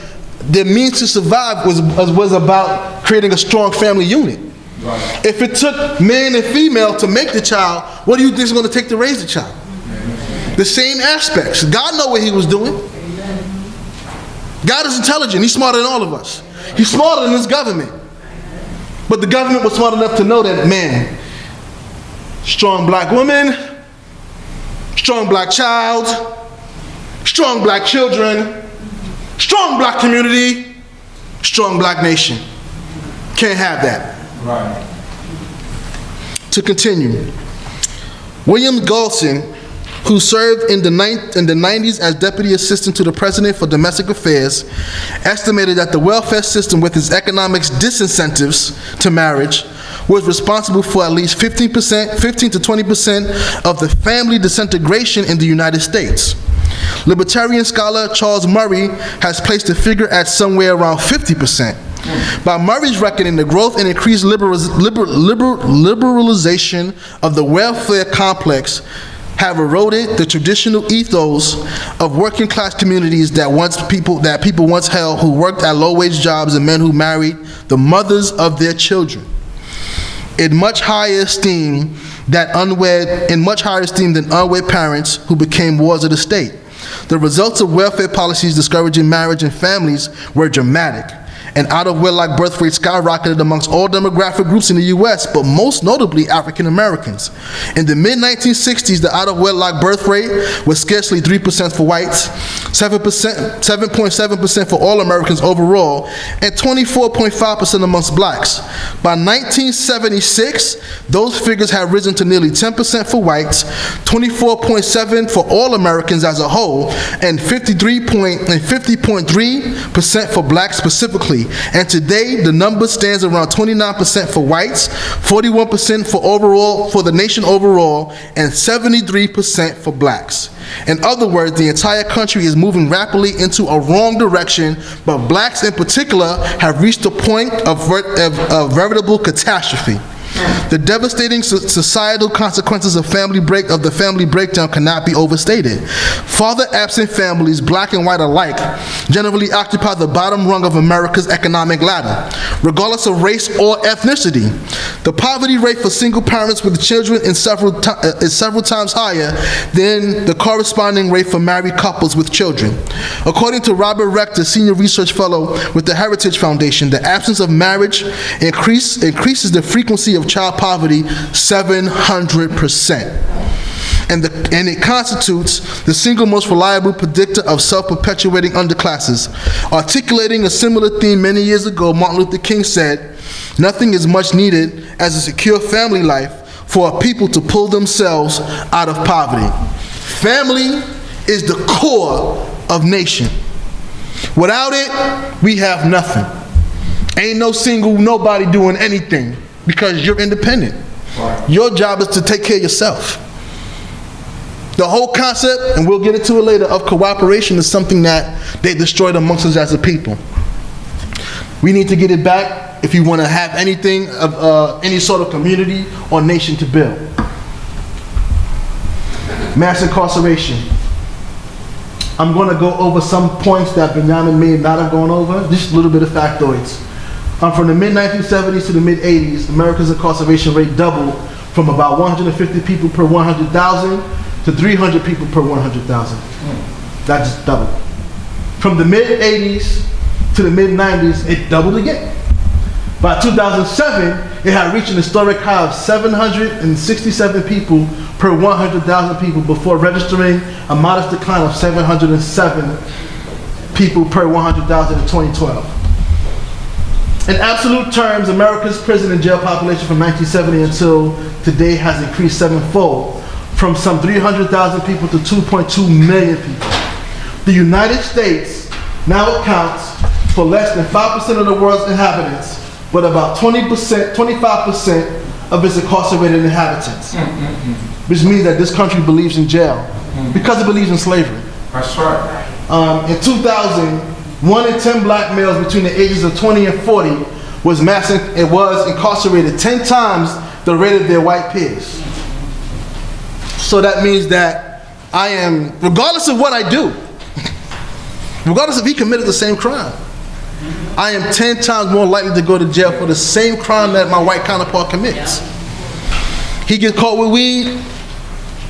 the means to survive was about creating a strong family unit. Right. If it took man and female to make the child, what do you think is going to take to raise the child? The same aspects. God knew what he was doing. God is intelligent. He's smarter than all of us. He's smarter than this government. But the government was smart enough to know that, man, strong black woman, strong black child, strong black children, strong black community, strong black nation. Can't have that. Right. To continue, William Galston, who served in the 90s as Deputy Assistant to the President for Domestic Affairs, estimated that the welfare system with its economic disincentives to marriage was responsible for at least 15 to 20% of the family disintegration in the United States. Libertarian scholar Charles Murray has placed the figure at somewhere around 50%. By Murray's reckoning, the growth and increased liberalization of the welfare complex have eroded the traditional ethos of working class communities that people once held, who worked at low wage jobs, and men who married the mothers of their children in much higher esteem than unwed parents who became wards of the state. The results of welfare policies discouraging marriage and families were dramatic. And out-of-wedlock birth rate skyrocketed amongst all demographic groups in the U.S., but most notably African Americans. In the mid-1960s, the out-of-wedlock birth rate was scarcely 3% for whites, 7.7% for all Americans overall, and 24.5% amongst blacks. By 1976, those figures had risen to nearly 10% for whites, 24.7% for all Americans as a whole, and 50.3% for blacks specifically. And today, the number stands around 29% for whites, 41% for the nation overall, and 73% for blacks. In other words, the entire country is moving rapidly into a wrong direction, but blacks in particular have reached a point of veritable catastrophe. The devastating societal consequences of the family breakdown cannot be overstated. Father-absent families, black and white alike, generally occupy the bottom rung of America's economic ladder, regardless of race or ethnicity. The poverty rate for single parents with children is several times higher than the corresponding rate for married couples with children. According to Robert Rector, Senior Research Fellow with the Heritage Foundation, the absence of marriage increases the frequency of child poverty 700%. And it constitutes the single most reliable predictor of self-perpetuating underclasses. Articulating a similar theme many years ago, Martin Luther King said, "Nothing is much needed as a secure family life for a people to pull themselves out of poverty." Family is the core of nation. Without it, we have nothing. Ain't no single nobody doing anything, because you're independent. Right. Your job is to take care of yourself. The whole concept, and we'll get into it later, of cooperation is something that they destroyed amongst us as a people. We need to get it back if you want to have anything of any sort of community or nation to build. Mass incarceration. I'm going to go over some points that Benjamin may not have gone over, just a little bit of factoids. From the mid-1970s to the mid-80s, America's incarceration rate doubled from about 150 people per 100,000 to 300 people per 100,000. That just doubled. From the mid-80s to the mid-90s, it doubled again. By 2007, it had reached an historic high of 767 people per 100,000 people before registering a modest decline of 707 people per 100,000 in 2012. In absolute terms, America's prison and jail population from 1970 until today has increased sevenfold, from some 300,000 people to 2.2 million people. The United States now accounts for less than 5% of the world's inhabitants, but about 25% of its incarcerated inhabitants. Which means that this country believes in jail because it believes in slavery. That's right. In 2000, 1 in 10 black males between the ages of 20 and 40 was incarcerated 10 times the rate of their white peers. So that means that I am, regardless of what I do, regardless if he committed the same crime, I am 10 times more likely to go to jail for the same crime that my white counterpart commits. He gets caught with weed,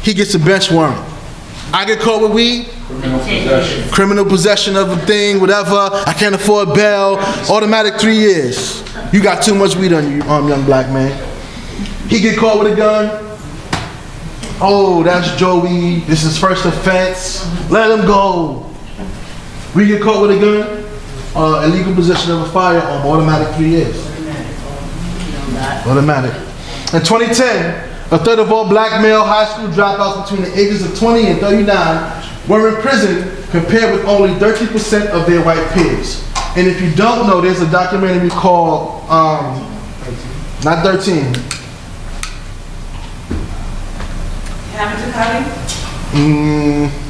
he gets a bench warrant. I get caught with weed, Criminal possession. Criminal possession of a thing, whatever. I can't afford bail. Automatic 3 years. You got too much weed on you, young black man. He get caught with a gun. Oh, that's Joey. This is first offense. Let him go. We get caught with a gun. Illegal possession of a firearm. Automatic 3 years. Automatic. In 2010, a third of all black male high school dropouts between the ages of 20 and 39 were in prison, compared with only 30% of their white peers. And if you don't know, there's a documentary called, not 13. Happened to Curry?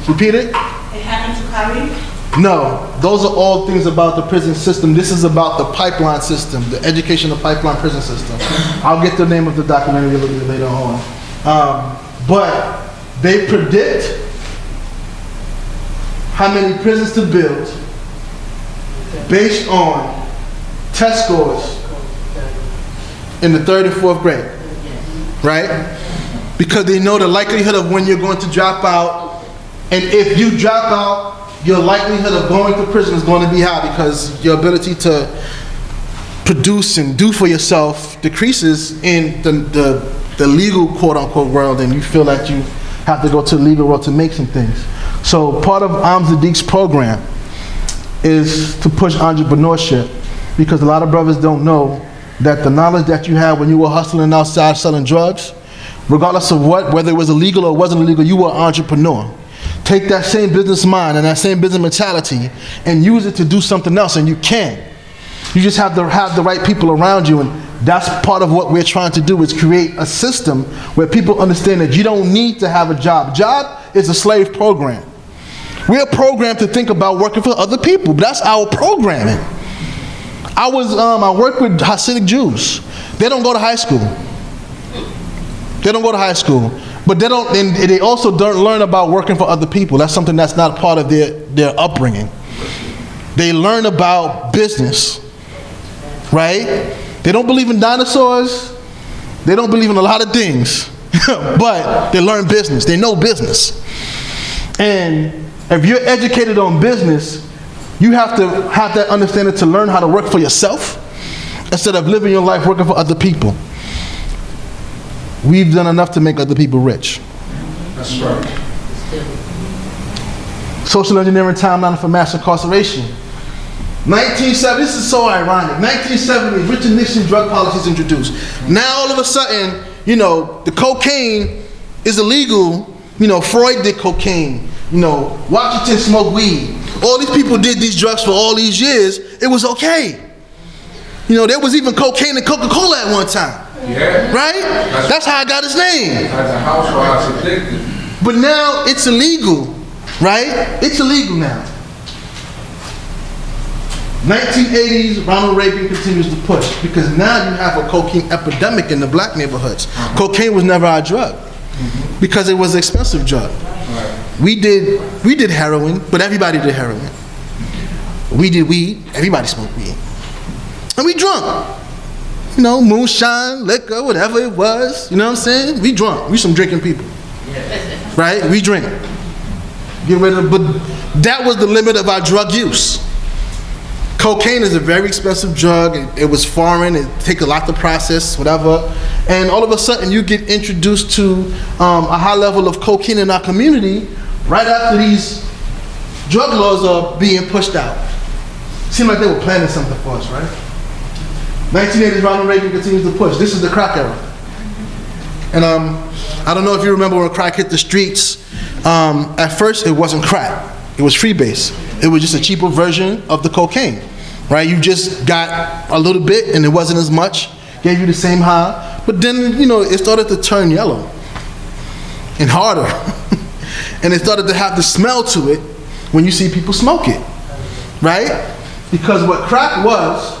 Repeat it? It happened to Curry? No, those are all things about the prison system. This is about the pipeline system, the educational pipeline prison system. I'll get the name of the documentary a little bit later on. But they predict how many prisons to build based on test scores in the 3rd and 4th grade, right? Because they know the likelihood of when you're going to drop out, and if you drop out, your likelihood of going to prison is going to be high because your ability to produce and do for yourself decreases in the legal quote-unquote world, and you feel that you have to go to the legal world to make some things. So part of Amzadiq's program is to push entrepreneurship, because a lot of brothers don't know that the knowledge that you had when you were hustling outside selling drugs, regardless of whether it was illegal or wasn't illegal, you were an entrepreneur. Take that same business mind and that same business mentality and use it to do something else, and you can. You just have to have the right people around you, and that's part of what we're trying to do, is create a system where people understand that you don't need to have a job. Job is a slave program. We're programmed to think about working for other people, but that's our programming. I work with Hasidic Jews. They don't go to high school. They don't go to high school. But they don't, and they also don't learn about working for other people. That's something that's not part of their upbringing. They learn about business, right? They don't believe in dinosaurs. They don't believe in a lot of things, but they learn business. They know business. And if you're educated on business, you have to have that understanding to learn how to work for yourself instead of living your life working for other people. We've done enough to make other people rich. That's right. Social engineering timeline for mass incarceration. 1970, this is so ironic. 1970, Richard Nixon drug policies introduced. Now all of a sudden, the cocaine is illegal. Freud did cocaine. Washington smoked weed. All these people did these drugs for all these years. It was okay. There was even cocaine in Coca-Cola at one time. Yeah. Right? That's how I got his name. As a housewife addicted. But now it's illegal, right? It's illegal now. 1980s, Ronald Reagan continues to push, because now you have a cocaine epidemic in the black neighborhoods. Cocaine was never our drug because it was an expensive drug. We did heroin, but everybody did heroin. We did weed, everybody smoked weed. And we drunk. Moonshine, liquor, whatever it was. You know what I'm saying? We drunk. We some drinking people. Right? We drink. Get rid of, but that was the limit of our drug use. Cocaine is a very expensive drug. It was foreign. It takes a lot to process, whatever. And all of a sudden, you get introduced to a high level of cocaine in our community right after these drug laws are being pushed out. Seemed like they were planning something for us, right? 1980s, Ronald Reagan continues to push. This is the crack era. And I don't know if you remember when crack hit the streets. At first, it wasn't crack. It was freebase. It was just a cheaper version of the cocaine, right? You just got a little bit and it wasn't as much, gave you the same high, but then, it started to turn yellow and harder. And it started to have the smell to it when you see people smoke it, right? Because what crack was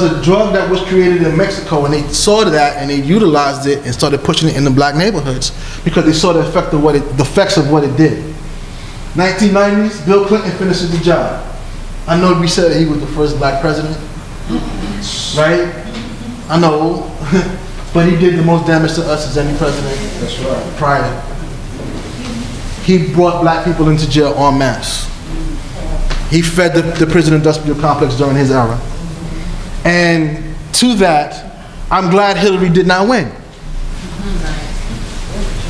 a drug that was created in Mexico, and they saw that and they utilized it and started pushing it in the black neighborhoods because they saw the effects of what it did. 1990s, Bill Clinton finishes the job. I know we said he was the first black president, right? I know, but he did the most damage to us as any president. That's right. Prior. he brought black people into jail en masse. He fed the prison industrial complex during his era. And to that, I'm glad Hillary did not win.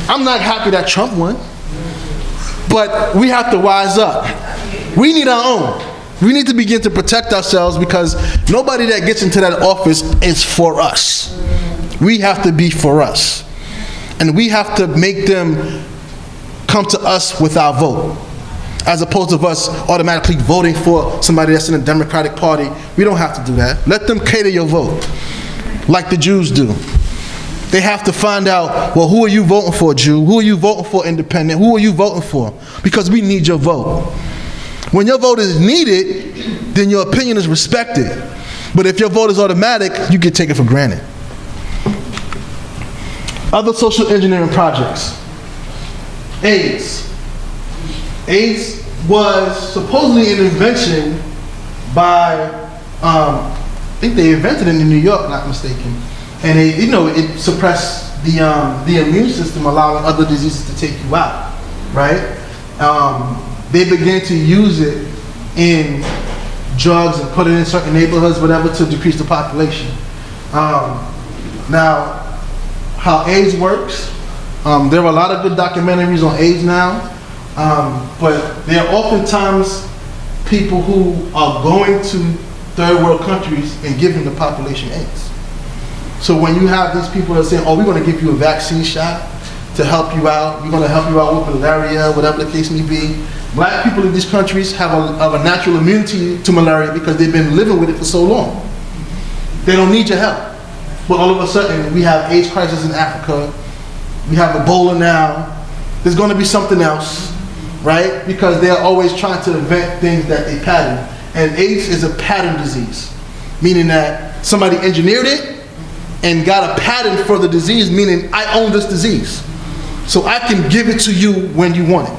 I'm not happy that Trump won, but we have to wise up. We need our own. We need to begin to protect ourselves because nobody that gets into that office is for us. We have to be for us. And we have to make them come to us with our vote, as opposed to us automatically voting for somebody that's in the Democratic Party. We don't have to do that. Let them cater your vote, like the Jews do. They have to find out, well, who are you voting for, Jew? Who are you voting for, independent? Who are you voting for? Because we need your vote. When your vote is needed, then your opinion is respected. But if your vote is automatic, you get taken for granted. Other social engineering projects. AIDS. AIDS was supposedly an invention by, I think they invented it in New York, not mistaken. And it suppressed the immune system, allowing other diseases to take you out, right? They began to use it in drugs and put it in certain neighborhoods, whatever, to decrease the population. Now, how AIDS works, there are a lot of good documentaries on AIDS now, but there are oftentimes people who are going to third world countries and giving the population AIDS. So when you have these people that say, oh, we're going to give you a vaccine shot to help you out, we're going to help you out with malaria, whatever the case may be. Black people in these countries have a natural immunity to malaria because they've been living with it for so long. They don't need your help. But all of a sudden, we have AIDS crisis in Africa. We have Ebola now. There's going to be something else, right? Because they're always trying to invent things that they pattern. And AIDS is a pattern disease, meaning that somebody engineered it and got a patent for the disease, meaning I own this disease. So I can give it to you when you want it.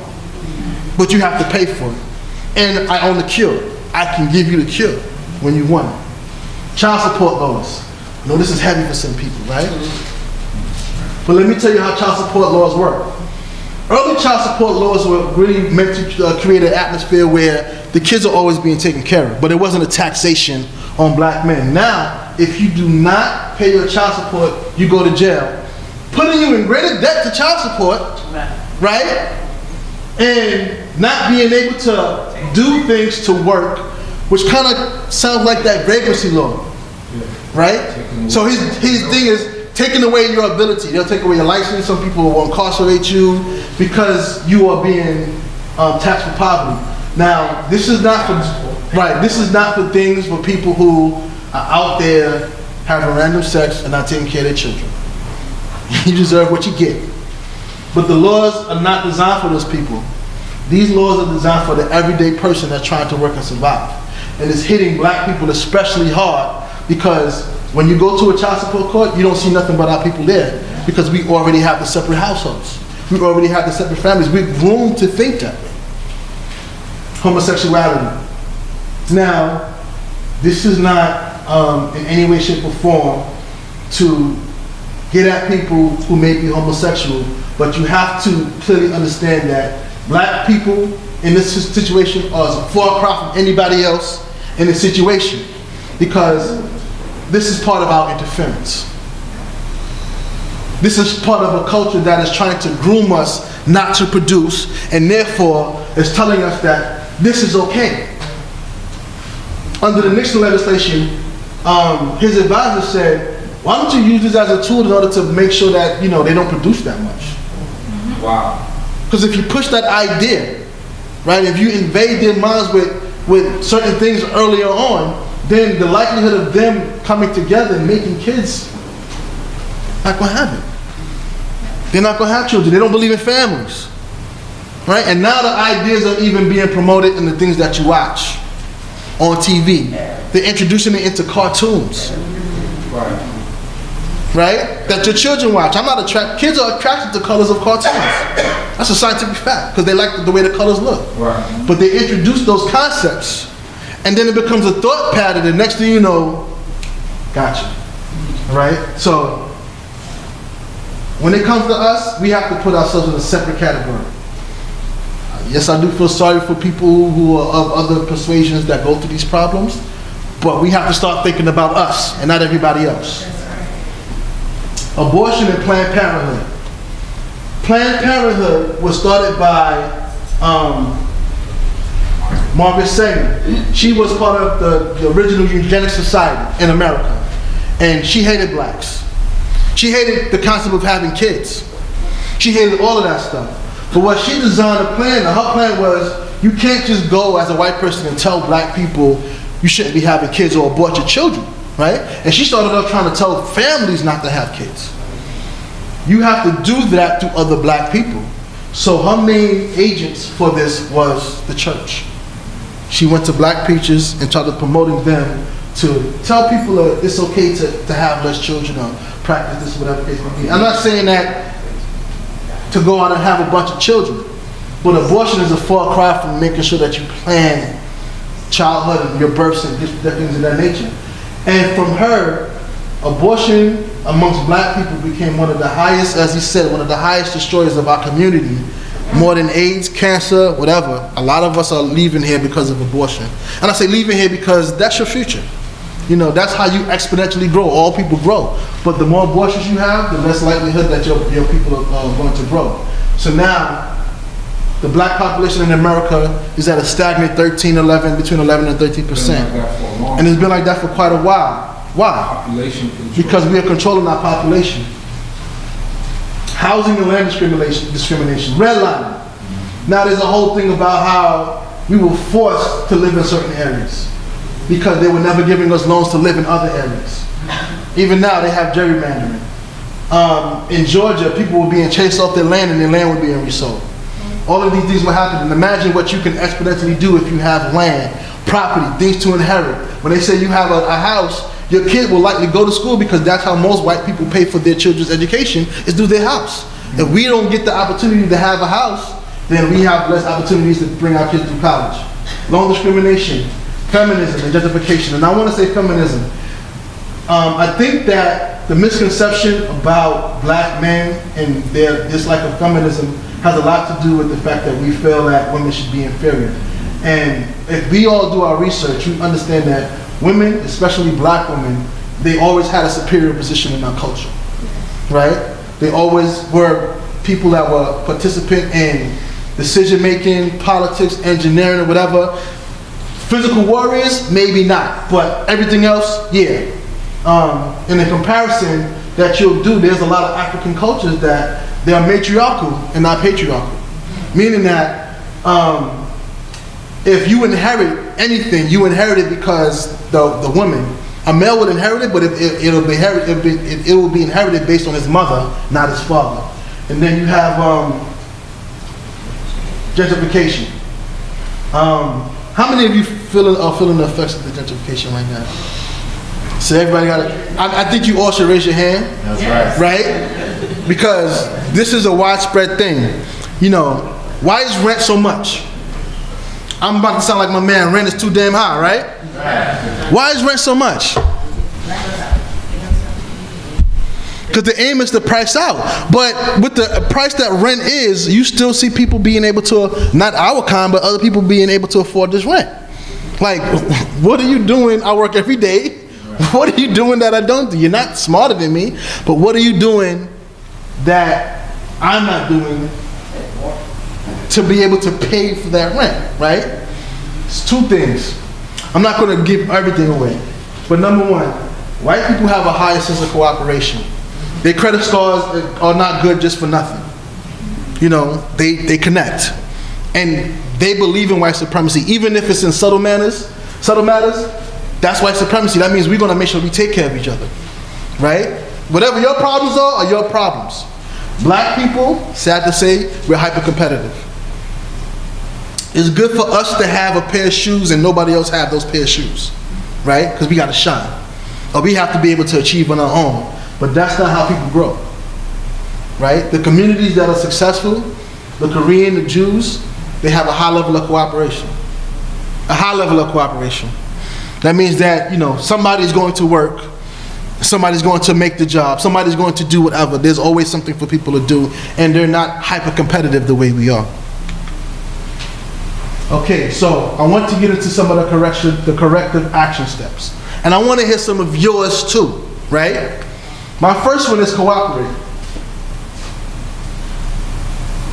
But you have to pay for it. And I own the cure. I can give you the cure when you want it. Child support laws. I know this is heavy for some people, right? But let me tell you how child support laws work. Early child support laws were really meant to create an atmosphere where the kids are always being taken care of, but it wasn't a taxation on black men. Now, if you do not pay your child support, you go to jail, putting you in greater debt to child support, right? And not being able to do things to work, which kind of sounds like that vagrancy law, right? So his thing is taking away your ability. They'll take away your license. Some people will incarcerate you because you are being taxed for poverty. Now, this is not for This is not for things for people who are out there having random sex and not taking care of their children. You deserve what you get. But the laws are not designed for those people. These laws are designed for the everyday person that's trying to work and survive. And it's hitting black people especially hard because when you go to a child support court, you don't see nothing but our people there because we already have the separate households. We already have the separate families. We're groomed to think that way. Homosexuality. Now, this is not in any way, shape, or form to get at people who may be homosexual, but you have to clearly understand that black people in this situation are far cry from anybody else in this situation because this is part of our interference. This is part of a culture that is trying to groom us not to produce, and therefore is telling us that this is okay. Under the Nixon legislation, his advisor said, why don't you use this as a tool in order to make sure that, they don't produce that much? Wow. Because if you push that idea, right, if you invade their minds with certain things earlier on, then the likelihood of them coming together and making kids, not going to happen. They're not going to have children. They don't believe in families. Right? And now the ideas are even being promoted in the things that you watch on TV. They're introducing it into cartoons. Right? That your children watch. Kids are attracted to colors of cartoons. That's a scientific fact because they like the way the colors look. Right. But they introduce those concepts and then it becomes a thought pattern and next thing you know, gotcha. Right? So when it comes to us, we have to put ourselves in a separate category. yes, I do feel sorry for people who are of other persuasions that go through these problems, but we have to start thinking about us and not everybody else. Abortion and Planned Parenthood. Planned Parenthood was started by Margaret Sanger. She was part of the original eugenics society in America, and she hated blacks. She hated the concept of having kids. She hated all of that stuff. But what she designed a plan, her plan was, you can't just go as a white person and tell black people you shouldn't be having kids or abort your children, right? And she started up trying to tell families not to have kids. You have to do that to other black people. So her main agents for this was the church. She went to black preachers and started promoting them to tell people that it's okay to have less children or practice this, whatever the case may be. I'm not saying that to go out and have a bunch of children, but abortion is a far cry from making sure that you plan childhood and your births and different things of that nature. And from her, abortion amongst black people became one of the highest, as he said, one of the highest destroyers of our community, more than AIDS, cancer, whatever. A lot of us are leaving here because of abortion. And I say leaving here because that's your future. You know, that's how you exponentially grow. All people grow. But the more abortions you have, the less likelihood that your people are going to grow. So now, the black population in America is at a stagnant 13, 11, between 11 and 13%. And it's been like that for quite a while. Why? Population control. Because we are controlling our population. Housing and land discrimination. Redlining. Now there's a whole thing about how we were forced to live in certain areas because they were never giving us loans to live in other areas. Even now they have gerrymandering. In Georgia, people were being chased off their land and their land was being resold. All of these things were happening. Imagine what you can exponentially do if you have land, property, things to inherit. When they say you have a house, your kid will likely go to school because that's how most white people pay for their children's education, is through their house. If we don't get the opportunity to have a house, then we have less opportunities to bring our kids through college. Loan discrimination, feminism, and gentrification. And I want to say feminism. I think that the misconception about black men and their dislike of feminism has a lot to do with the fact that we feel that women should be inferior. And if we all do our research, you understand that women, especially black women, they always had a superior position in our culture, right? They always were people that were participant in decision-making, politics, engineering, or whatever. Physical warriors, maybe not, but everything else, yeah. In the comparison that you'll do, there's a lot of African cultures that they are matriarchal and not patriarchal. Meaning that if you inherit anything, you inherit it because the woman, a male would inherit it, but it will be inherited based on his mother, not his father. And then you have gentrification. How many of you are feeling the effects of the gentrification right now? So everybody got it. I think you all should raise your hand. That's right. Right? Because this is a widespread thing. You know, why is rent so much? I'm about to sound like my man, rent is too damn high, right? Why is rent so much? Because the aim is to price out. But with the price that rent is, you still see people being able to, not our kind, but other people being able to afford this rent. Like, what are you doing? I work every day. What are you doing that I don't do? You're not smarter than me, but what are you doing that I'm not doing to be able to pay for that rent, right? It's two things. I'm not going to give everything away, but number one, white people have a higher sense of cooperation. Their credit scores are not good just for nothing. You know, they connect. And they believe in white supremacy, even if it's in subtle matters, that's white supremacy. That means we're going to make sure we take care of each other, right? Whatever your problems are your problems. Black people, sad to say, we're hyper-competitive. It's good for us to have a pair of shoes and nobody else have those pair of shoes, right? Because we got to shine. Or we have to be able to achieve on our own. But that's not how people grow, right? The communities that are successful, the Korean, the Jews, they have a high level of cooperation. A high level of cooperation. That means that, you know, somebody's going to work, somebody's going to make the job, somebody's going to do whatever. There's always something for people to do, and they're not hyper-competitive the way we are. Okay, so I want to get into some of the corrective action steps. And I want to hear some of yours too, right? My first one is cooperate.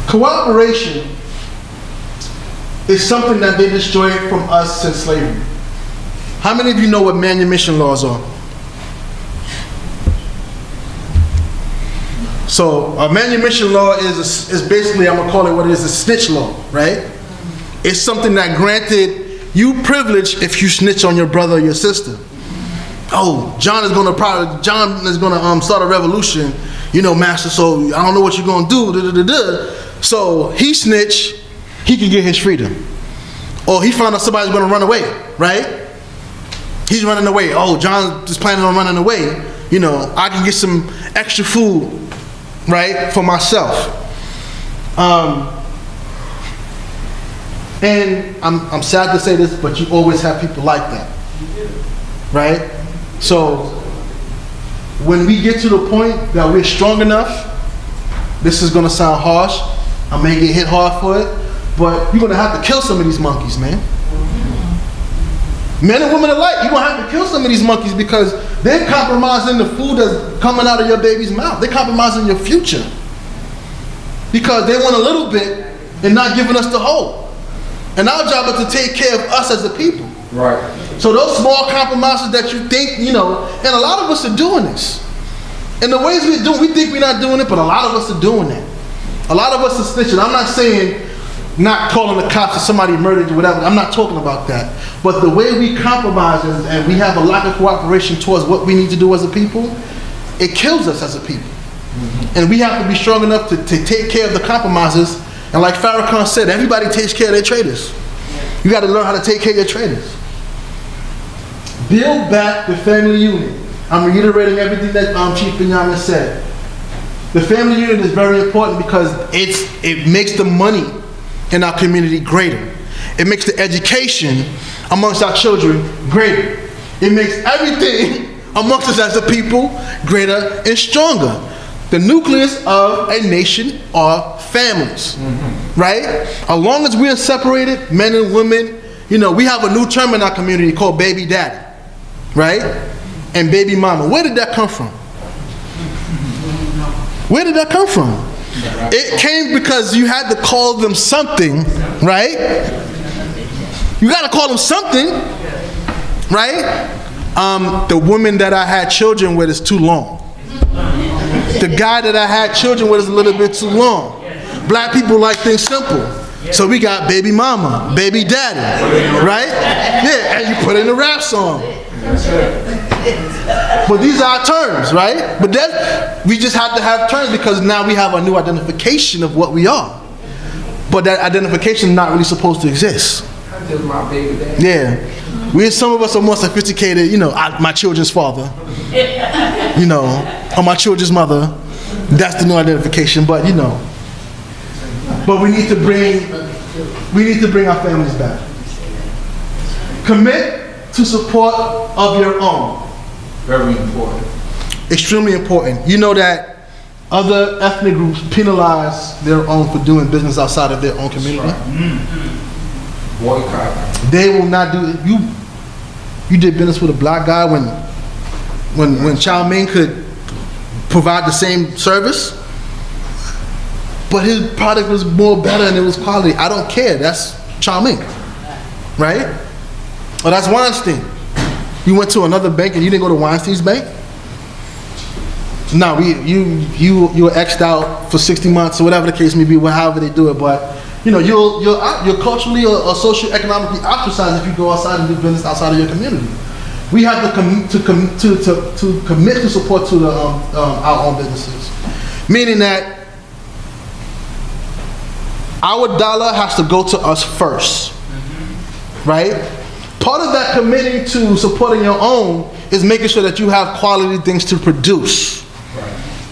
Cooperation is something that they destroyed from us since slavery. How many of you know what manumission laws are? So a manumission law is basically, I'm gonna call it what it is, a snitch law, right? It's something that granted you privilege if you snitch on your brother or your sister. Oh, John is gonna start a revolution, you know, master, so I don't know what you're gonna do, da, da, da, da. So he snitch, he can get his freedom. Or he found out somebody's gonna run away, right? He's running away. Oh, John is planning on running away. You know, I can get some extra food, right, for myself. And I'm sad to say this, but you always have people like that, right? So when we get to the point that we're strong enough, this is gonna sound harsh, I may get hit hard for it, but you're gonna have to kill some of these monkeys, man. Men and women alike, you're gonna have to kill some of these monkeys because they're compromising the food that's coming out of your baby's mouth. They're compromising your future because they want a little bit and not giving us the whole. And our job is to take care of us as a people. Right. So those small compromises that you think, you know, and a lot of us are doing this. And the ways we do, we think we're not doing it, but a lot of us are doing it. A lot of us are snitching. I'm not saying not calling the cops if somebody murdered you, whatever. I'm not talking about that. But the way we compromise and we have a lack of cooperation towards what we need to do as a people, it kills us as a people. Mm-hmm. And we have to be strong enough to take care of the compromises. And like Farrakhan said, everybody takes care of their traitors. You got to learn how to take care of your traitors. Build back the family unit. I'm reiterating everything that Chief Benyamin said. The family unit is very important because it makes the money in our community greater. It makes the education amongst our children greater. It makes everything amongst us as a people greater and stronger. The nucleus of a nation are families, right? As long as we are separated, men and women, you know, we have a new term in our community called baby daddy, right? And baby mama. Where did that come from? Where did that come from? It came because you had to call them something, right? You got to call them something, right? The woman that I had children with is too long. The guy that I had children with is a little bit too long. Black people like things simple. So we got baby mama, baby daddy, right? Yeah, and you put in a rap song. But these are our terms, right? But we just have to have terms because now we have a new identification of what we are. But that identification is not really supposed to exist. That's my baby daddy. Yeah. Some of us are more sophisticated, you know, my children's father, you know, or my children's mother. That's the new identification, but you know. But we need to bring our families back. Commit to support of your own. Very important. Extremely important. You know that other ethnic groups penalize their own for doing business outside of their own community. Right. Boycott. They will not do it. You did business with a black guy when Chow Mein could provide the same service, but his product was more better and it was quality. I don't care. That's Chow Mein, right? Or that's Weinstein. You went to another bank and you didn't go to Weinstein's bank? No, you were X'd out for 60 months or whatever the case may be, however they do it. But you know, you're culturally or socioeconomically ostracized if you go outside and do business outside of your community. We have to commit to support to the, our own businesses, meaning that our dollar has to go to us first, right? Part of that committing to supporting your own is making sure that you have quality things to produce,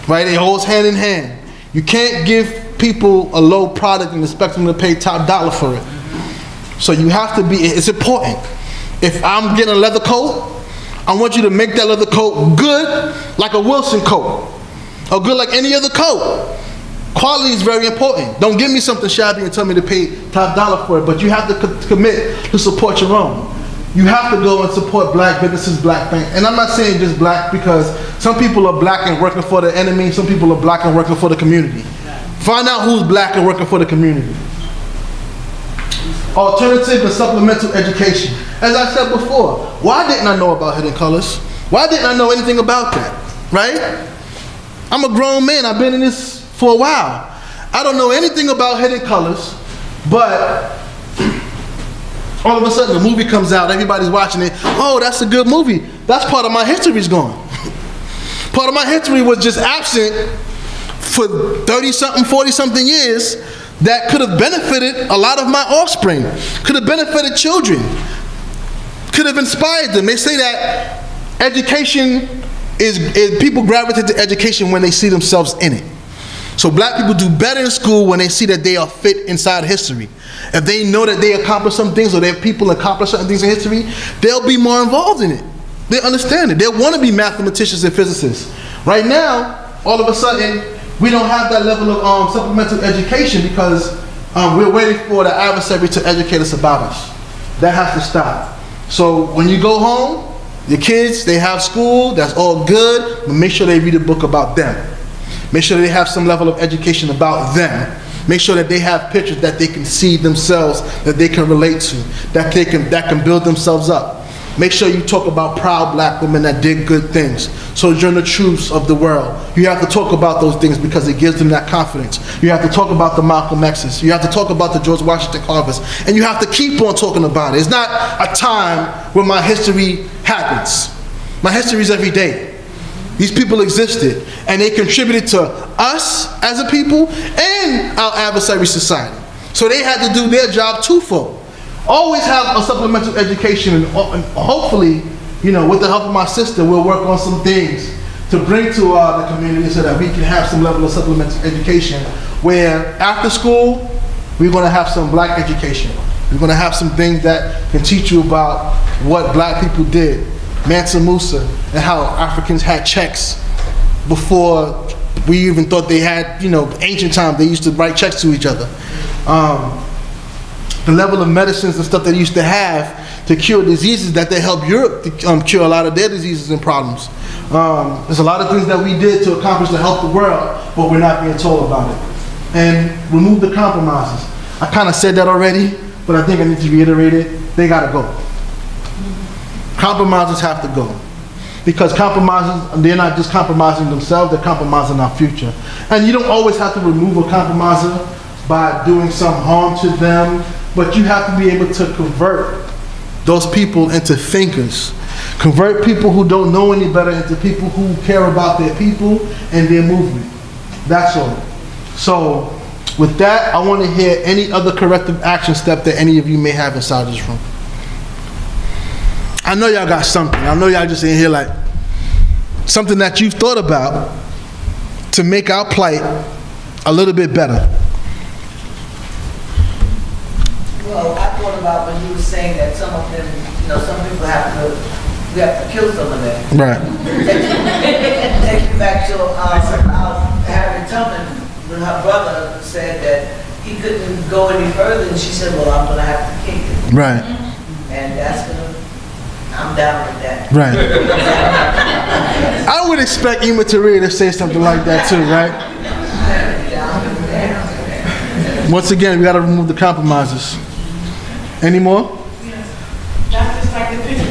right? It goes hand in hand. You can't give people a low product and expect them to pay top dollar for it. So you have to be, it's important. If I'm getting a leather coat, I want you to make that leather coat good like a Wilson coat, or good like any other coat. Quality is very important. Don't give me something shabby and tell me to pay top dollar for it, but you have to commit to support your own. You have to go and support black businesses, black things. And I'm not saying just black, because some people are black and working for the enemy, some people are black and working for the community. Find out who's black and working for the community. Alternative and supplemental education. As I said before, why didn't I know about Hidden Colors? Why didn't I know anything about that, right? I'm a grown man, I've been in this for a while. I don't know anything about Hidden Colors, but all of a sudden the movie comes out, everybody's watching it. Oh, that's a good movie. That's part of my history's gone. Part of my history was just absent for 30-something, 40-something years that could have benefited a lot of my offspring, could have benefited children, could have inspired them. They say that education is people gravitate to education when they see themselves in it. So black people do better in school when they see that they are fit inside history. If they know that they accomplished some things, or their people accomplished certain things in history, they'll be more involved in it. They understand it. They'll want to be mathematicians and physicists. Right now, all of a sudden, we don't have that level of supplemental education because we're waiting for the adversary to educate us about us. That has to stop. So when you go home, your kids, they have school, that's all good, but make sure they read a book about them. Make sure they have some level of education about them. Make sure that they have pictures that they can see themselves, that they can relate to, that can build themselves up. Make sure you talk about proud black women that did good things. Sojourner Truths of the world. You have to talk about those things because it gives them that confidence. You have to talk about the Malcolm X's. You have to talk about the George Washington Carvers. And you have to keep on talking about it. It's not a time where my history happens. My history is every day. These people existed, and they contributed to us as a people and our adversary society. So they had to do their job twofold. Always have a supplemental education, and hopefully, you know, with the help of my sister, we'll work on some things to bring to the community so that we can have some level of supplemental education where after school, we're going to have some black education. We're going to have some things that can teach you about what black people did, Mansa Musa, and how Africans had checks before we even thought they had, you know, ancient times, they used to write checks to each other. The level of medicines and stuff that they used to have to cure diseases that they helped Europe to cure a lot of their diseases and problems. There's a lot of things that we did to accomplish to help the world, but we're not being told about it. And remove the compromises. I kind of said that already, but I think I need to reiterate it. They gotta go. Compromises have to go. Because compromises, they're not just compromising themselves, they're compromising our future. And you don't always have to remove a compromiser by doing some harm to them, but you have to be able to convert those people into thinkers. Convert people who don't know any better into people who care about their people and their movement. That's all. So, with that, I want to hear any other corrective action step that any of you may have inside this room. I know y'all got something. I know y'all just in here like something that you've thought about to make our plight a little bit better. Well, I thought about when you were saying that some of them, you know, some people we have to kill some of them. Right. Take you back to Harriet Tubman, when her brother said that he couldn't go any further, and she said, well, I'm going to have to kill you. Right. And that's going to, I'm down with that. Right. I would expect Ema Taria to say something like that too, right? Once again, we got to remove the compromises. Any more? Yes. That's just like the picture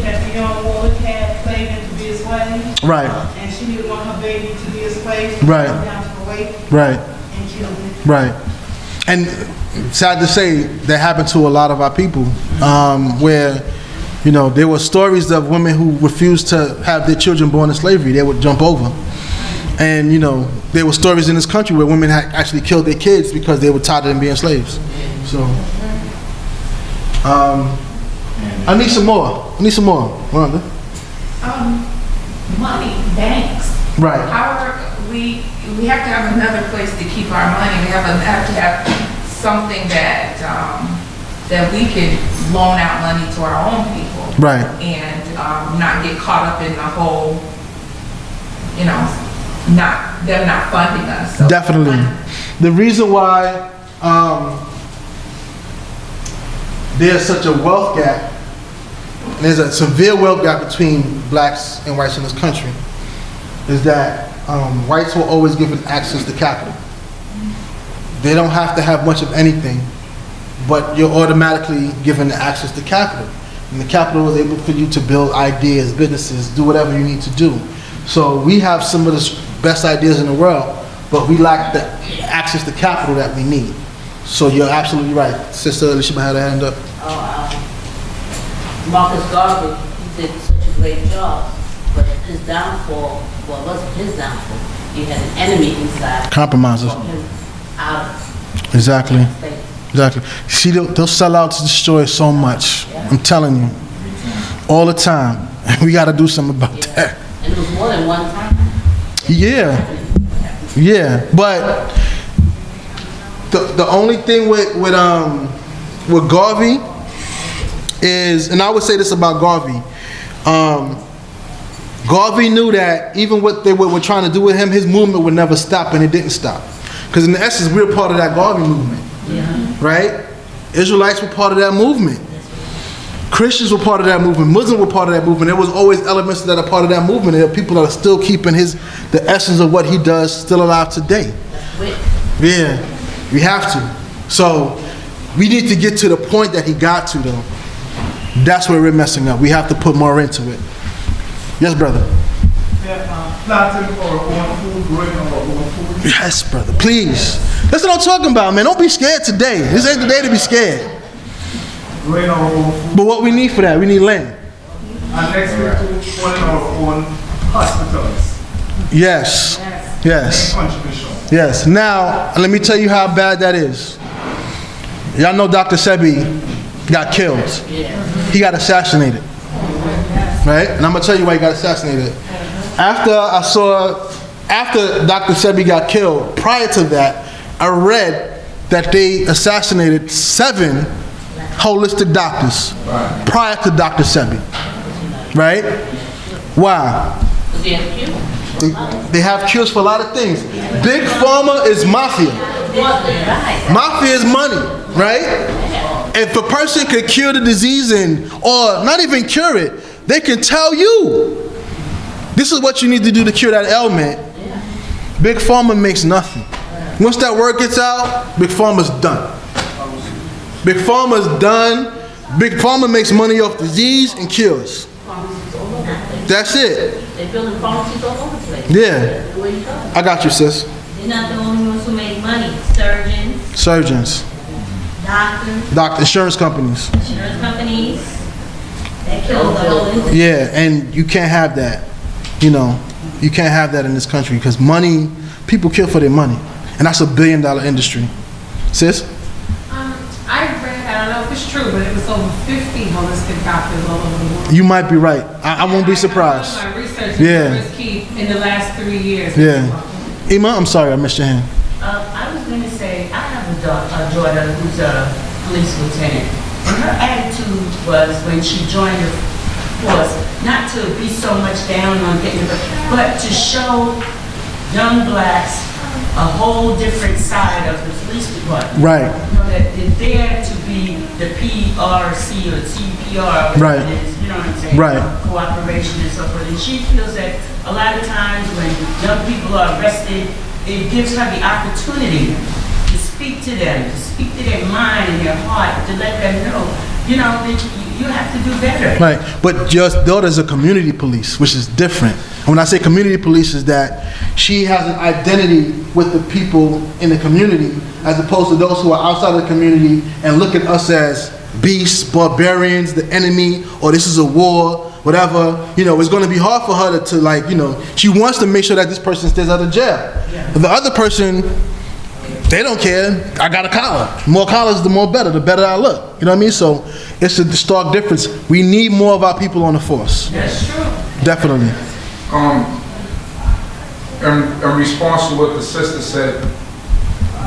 that the young woman had played to be a slave. Right. And she didn't want her baby to be a slave. Right. Down to Kuwait. Right. And killed him. Right. And sad to say, that happened to a lot of our people, where, you know, there were stories of women who refused to have their children born in slavery. They would jump over. And, you know, there were stories in this country where women had actually killed their kids because they were tired of them being slaves. So, I need some more. Rhonda. Money, banks. Right. We have to have another place to keep our money. We have to have something that that we can loan out money to our own people. Right. And not get caught up in the whole, you know, them not funding us. So Definitely. The reason why there's such a wealth gap, there's a severe wealth gap between blacks and whites in this country, is that whites were always given access to capital. They don't have to have much of anything, but you're automatically given access to capital. And the capital is able for you to build ideas, businesses, do whatever you need to do. So we have some of the best ideas in the world, but we lack the access to capital that we need. So you're absolutely right. Sister Alicia had her hand up. Marcus Garvey, he did such a great job, but his downfall, well, it wasn't his downfall. He had an enemy inside. Compromisers. Brought him out. Exactly. Exactly. See, those sellouts destroy so much. I'm telling you. All the time. We got to do something about that. And it was more than one time. Yeah. Yeah. But the only thing with Garvey is, and I would say this about Garvey, Garvey knew that even what they were trying to do with him, his movement would never stop, and it didn't stop. Because in essence, we're part of that Garvey movement, right? Israelites were part of that movement. Christians were part of that movement. Muslims were part of that movement. There was always elements that are part of that movement. There are people that are still keeping the essence of what he does still alive today. Yeah, we have to. So we need to get to the point that he got to, though. That's where we're messing up. We have to put more into it. Yes, brother. Planting our own food, growing our own food. Yes, brother. Please. That's what I'm talking about, man. Don't be scared today. This ain't the day to be scared. Growing our own food. But what we need for that, we need land. And next week, to owning our own hospitals. Yes. Yes. Contribution. Yes. Now, let me tell you how bad that is. Y'all know Dr. Sebi got killed. He got assassinated. Right? And I'm going to tell you why he got assassinated. After Dr. Sebi got killed, prior to that, I read that they assassinated 7 holistic doctors prior to Dr. Sebi. Right? Why? They have cures for a lot of things. Big Pharma is mafia. Mafia is money, right? If a person could cure the disease or not even cure it, they can tell you, this is what you need to do to cure that ailment. Big Pharma makes nothing. Once that word gets out, Big Pharma's done. Big Pharma's done. Big Pharma makes money off disease and cures. That's it. They're building pharmacies all over the place. Yeah. Where you go? I got you, sis. They're not the only ones who make money. Surgeons. Doctors, Insurance companies. insurance companies. That kills the whole industry. Yeah, and you can't have that. You know, you can't have that in this country because money, people kill for their money. And that's $1 billion industry. Sis? I read, I don't know if it's true, but it was over 50 holistic doctors all over the world. You might be right. I won't be surprised. My research Yeah. was key in the last 3 years. Yeah. Ima, I'm sorry, I missed your hand. I was going to say, I have a daughter who's a police lieutenant. And her attitude was, when she joined the force, not to be so much down on getting it, but to show young blacks a whole different side of the police department. Right. You know, that they're there to be the PRC or CPR, or Right. whatever it is, you know what I'm saying? Right. Cooperation and so forth. And she feels that a lot of times when young people are arrested, it gives her the opportunity to speak to them, to speak to their mind and their heart, to let them know, you know, that you have to do better. Right. But your daughter's a community police, which is different. And when I say community police, is that she has an identity with the people in the community as opposed to those who are outside of the community and look at us as beasts, barbarians, the enemy, or this is a war, whatever. You know, it's going to be hard for her to like, you know, she wants to make sure that this person stays out of jail. But the other person, they don't care. I got a collar. The more collars, the more better. The better I look. You know what I mean? So it's a stark difference. We need more of our people on the force. That's true. Definitely. In response to what the sister said,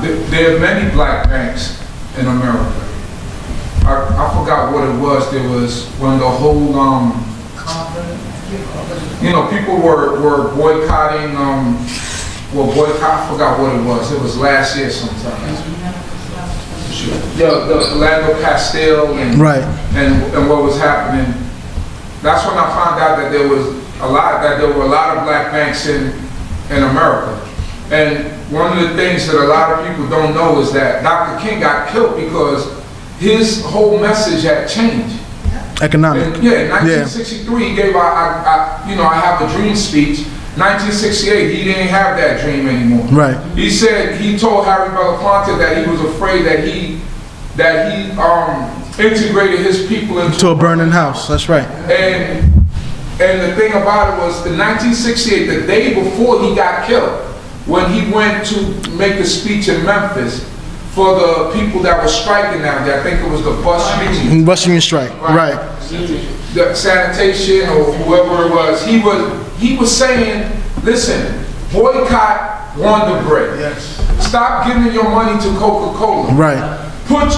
there are many black banks in America. I forgot what it was. There was when the whole, you know, people were boycotting well, boycott, I forgot what it was. It was last year sometime. The Lando Castile and, Right. and what was happening. That's when I found out that there were a lot of black banks in America. And one of the things that a lot of people don't know is that Dr. King got killed because his whole message had changed. Economic. And, in 1963, he gave I have a dream speech. 1968, he didn't have that dream anymore. Right. He told Harry Belafonte that he was afraid that he integrated his people into a burning house. That's right. And the thing about it was in 1968, the day before he got killed, when he went to make a speech in Memphis for the people that were striking down there, I think it was the bus union. Bus union strike. Right. The sanitation or whoever it was, he was saying, listen, boycott Wonder Bread. Yes. Stop giving your money to Coca-Cola. Right.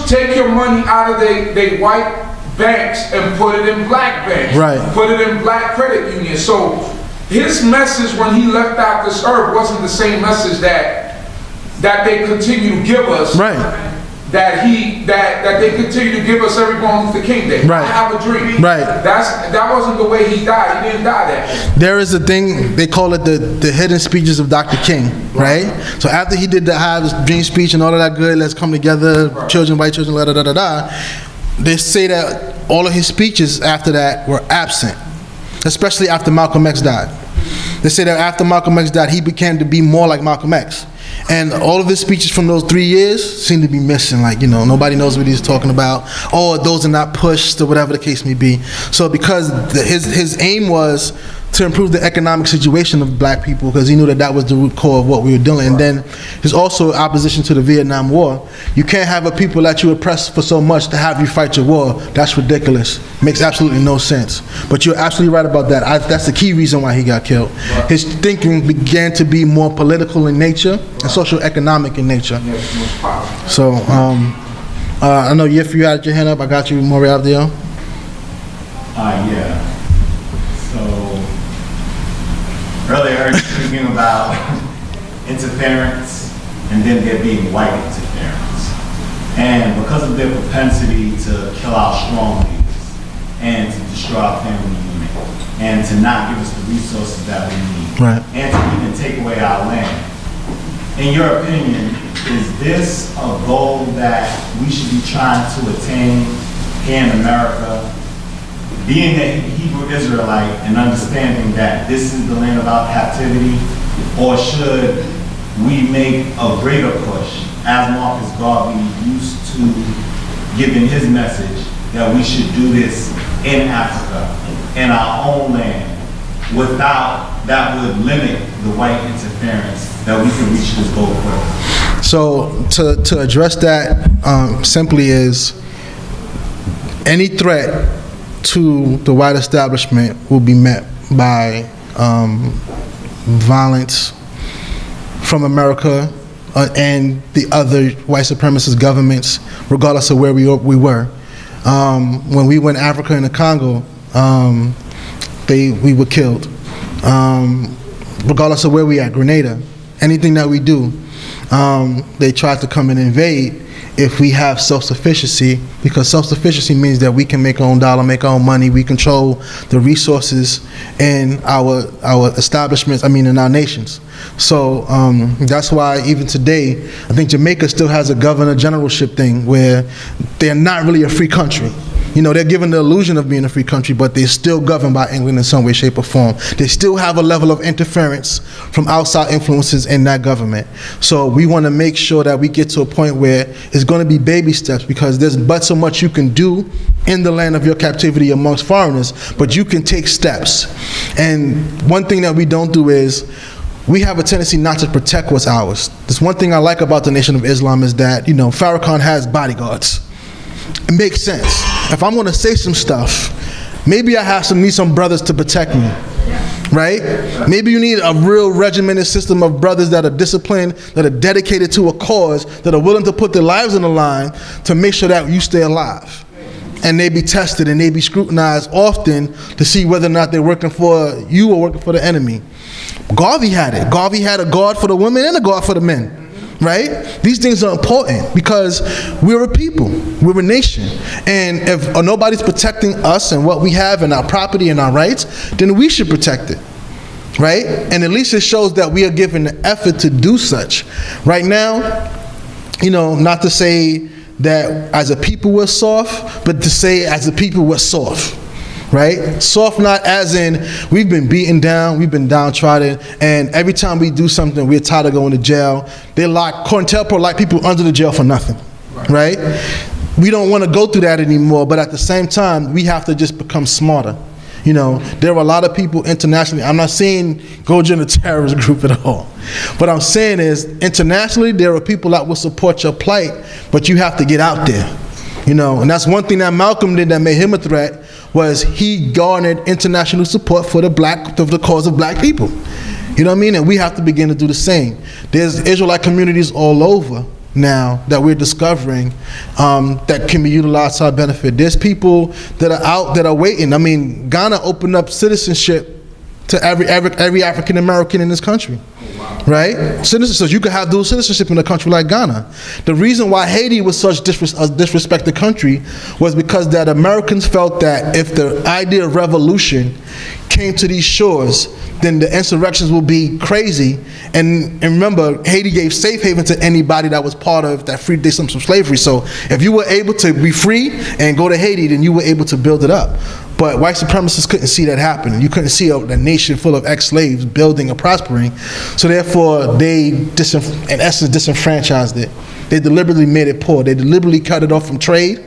Take your money out of they white banks and put it in black banks. Right. Put it in black credit unions. So his message when he left out this earth wasn't the same message that they continue to give us. Right. That they continue to give us every Martin Luther King Day. Right. I have a dream. Right. That wasn't the way he died. He didn't die that way. There is a thing, they call it the hidden speeches of Dr. King, right? So after he did have his dream speech and all of that good, let's come together, children, white children, da da da da, they say that all of his speeches after that were absent, especially after Malcolm X died. They say that after Malcolm X died, he began to be more like Malcolm X. And all of his speeches from those 3 years seem to be missing. Like, nobody knows what he's talking about. Or those are not pushed or whatever the case may be. So because his aim was to improve the economic situation of black people, because he knew that was the root core of what we were doing. And then there's also opposition to the Vietnam War. You can't have a people that you oppress for so much to have you fight your war. That's ridiculous. Makes absolutely no sense. But you're absolutely right about that. That's the key reason why he got killed. His thinking began to be more political in nature and social economic in nature. So, I know if you had your hand up, I got you, Moriarty. Yeah. So, earlier I heard you speaking about interference and then there being white interference. And because of their propensity to kill our strong leaders and to destroy our family unit and to not give us the resources that we need, right, and to even take away our land. In your opinion, is this a goal that we should be trying to attain here in America? Being a Hebrew Israelite and understanding that this is the land of our captivity, or should we make a greater push, as Marcus Garvey used to giving his message, that we should do this in Africa, in our own land, without that would limit the white interference, that we can reach this goal quicker? So to address that simply is any threat to the white establishment will be met by violence from America and the other white supremacist governments, regardless of where we were. When we went to Africa and the Congo, we were killed. Regardless of where we at, Grenada, anything that we do, they try to come and invade if we have self-sufficiency, because self-sufficiency means that we can make our own dollar, make our own money, we control the resources in our establishments, in our nations. So that's why even today, I think Jamaica still has a governor generalship thing where they're not really a free country. They're given the illusion of being a free country, but they're still governed by England in some way, shape, or form. They still have a level of interference from outside influences in that government. So we want to make sure that we get to a point where it's going to be baby steps, because there's but so much you can do in the land of your captivity amongst foreigners, but you can take steps. And one thing that we don't do is we have a tendency not to protect what's ours. There's one thing I like about the Nation of Islam is that, Farrakhan has bodyguards. It makes sense. If I'm going to say some stuff, maybe I need some brothers to protect me, right? Maybe you need a real regimented system of brothers that are disciplined, that are dedicated to a cause, that are willing to put their lives on the line to make sure that you stay alive. And they be tested and they be scrutinized often to see whether or not they're working for you or working for the enemy. Garvey had it. Garvey had a guard for the women and a guard for the men. Right? These things are important because we're a people, we're a nation. And if nobody's protecting us and what we have and our property and our rights, then we should protect it. Right? And at least it shows that we are given the effort to do such. Right now, you know, not to say that as a people we're soft, but to say as a people we're soft. Right? Soft not as in we've been beaten down, we've been downtrodden, and every time we do something, we're tired of going to jail. They lock COINTELPRO like people under the jail for nothing. Right? We don't want to go through that anymore, but at the same time, we have to just become smarter. You know, there are a lot of people internationally. I'm not saying go join a terrorist group at all. What I'm saying is internationally, there are people that will support your plight, but you have to get out there. You know, and that's one thing that Malcolm did that made him a threat, was he garnered international support for the cause of black people. You know what I mean? And we have to begin to do the same. There's Israelite communities all over now that we're discovering that can be utilized to our benefit. There's people that are out that are waiting. I mean, Ghana opened up citizenship to every African American in this country. Right? So you could have dual citizenship in a country like Ghana. The reason why Haiti was such a disrespected country was because that Americans felt that if the idea of revolution came to these shores, then the insurrections will be crazy. And remember, Haiti gave safe haven to anybody that was part of that freed them from slavery. So if you were able to be free and go to Haiti, then you were able to build it up. But white supremacists couldn't see that happening. You couldn't see a nation full of ex-slaves building or prospering. So therefore, they, in essence, disenfranchised it. They deliberately made it poor. They deliberately cut it off from trade,